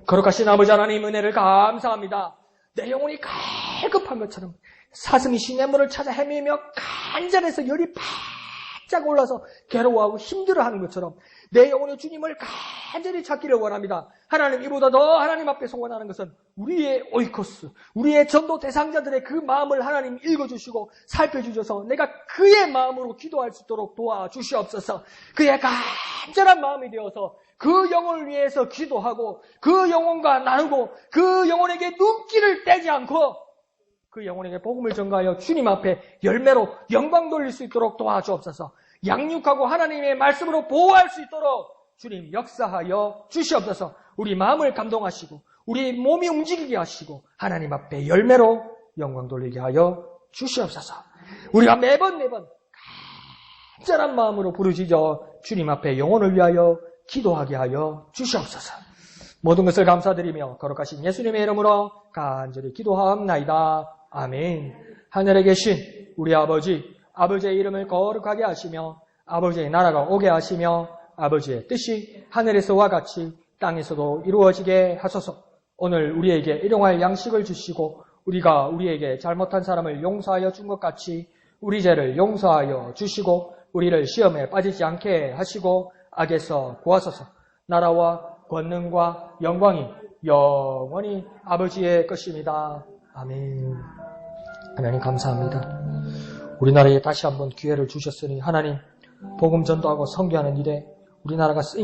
거룩하신 아버지 하나님 은혜를 감사합니다. 내 영혼이 갈급한 것처럼 사슴이 시냇물을 찾아 헤매며 간절해서 열이 바짝 올라서 괴로워하고 힘들어하는 것처럼 내 영혼의 주님을 간절히 찾기를 원합니다. 하나님 이보다 더 하나님 앞에 소원하는 것은 우리의 오이코스, 우리의 전도 대상자들의 그 마음을 하나님 읽어주시고 살펴주셔서 내가 그의 마음으로 기도할 수 있도록 도와주시옵소서. 그의 간절한 마음이 되어서 그 영혼을 위해서 기도하고 그 영혼과 나누고 그 영혼에게 눈길을 떼지 않고 그 영혼에게 복음을 전가하여 주님 앞에 열매로 영광 돌릴 수 있도록 도와주옵소서. 양육하고 하나님의 말씀으로 보호할 수 있도록 주님 역사하여 주시옵소서. 우리 마음을 감동하시고 우리 몸이 움직이게 하시고 하나님 앞에 열매로 영광 돌리게 하여 주시옵소서. 우리가 매번 간절한 마음으로 부르짖어 주님 앞에 영혼을 위하여 기도하게 하여 주시옵소서. 모든 것을 감사드리며 거룩하신 예수님의 이름으로 간절히 기도하옵나이다. 아멘. 하늘에 계신 우리 아버지의 이름을 거룩하게 하시며 아버지의 나라가 오게 하시며 아버지의 뜻이 하늘에서와 같이 땅에서도 이루어지게 하소서. 오늘 우리에게 일용할 양식을 주시고 우리가 우리에게 잘못한 사람을 용서하여 준 것 같이 우리 죄를 용서하여 주시고 우리를 시험에 빠지지 않게 하시고 악에서 구하소서. 나라와 권능과 영광이 영원히 아버지의 것입니다. 아멘. 하나님 감사합니다. 우리나라에 다시 한번 기회를 주셨으니 하나님 복음 전도하고 선교하는 일에 우리나라가 쓰임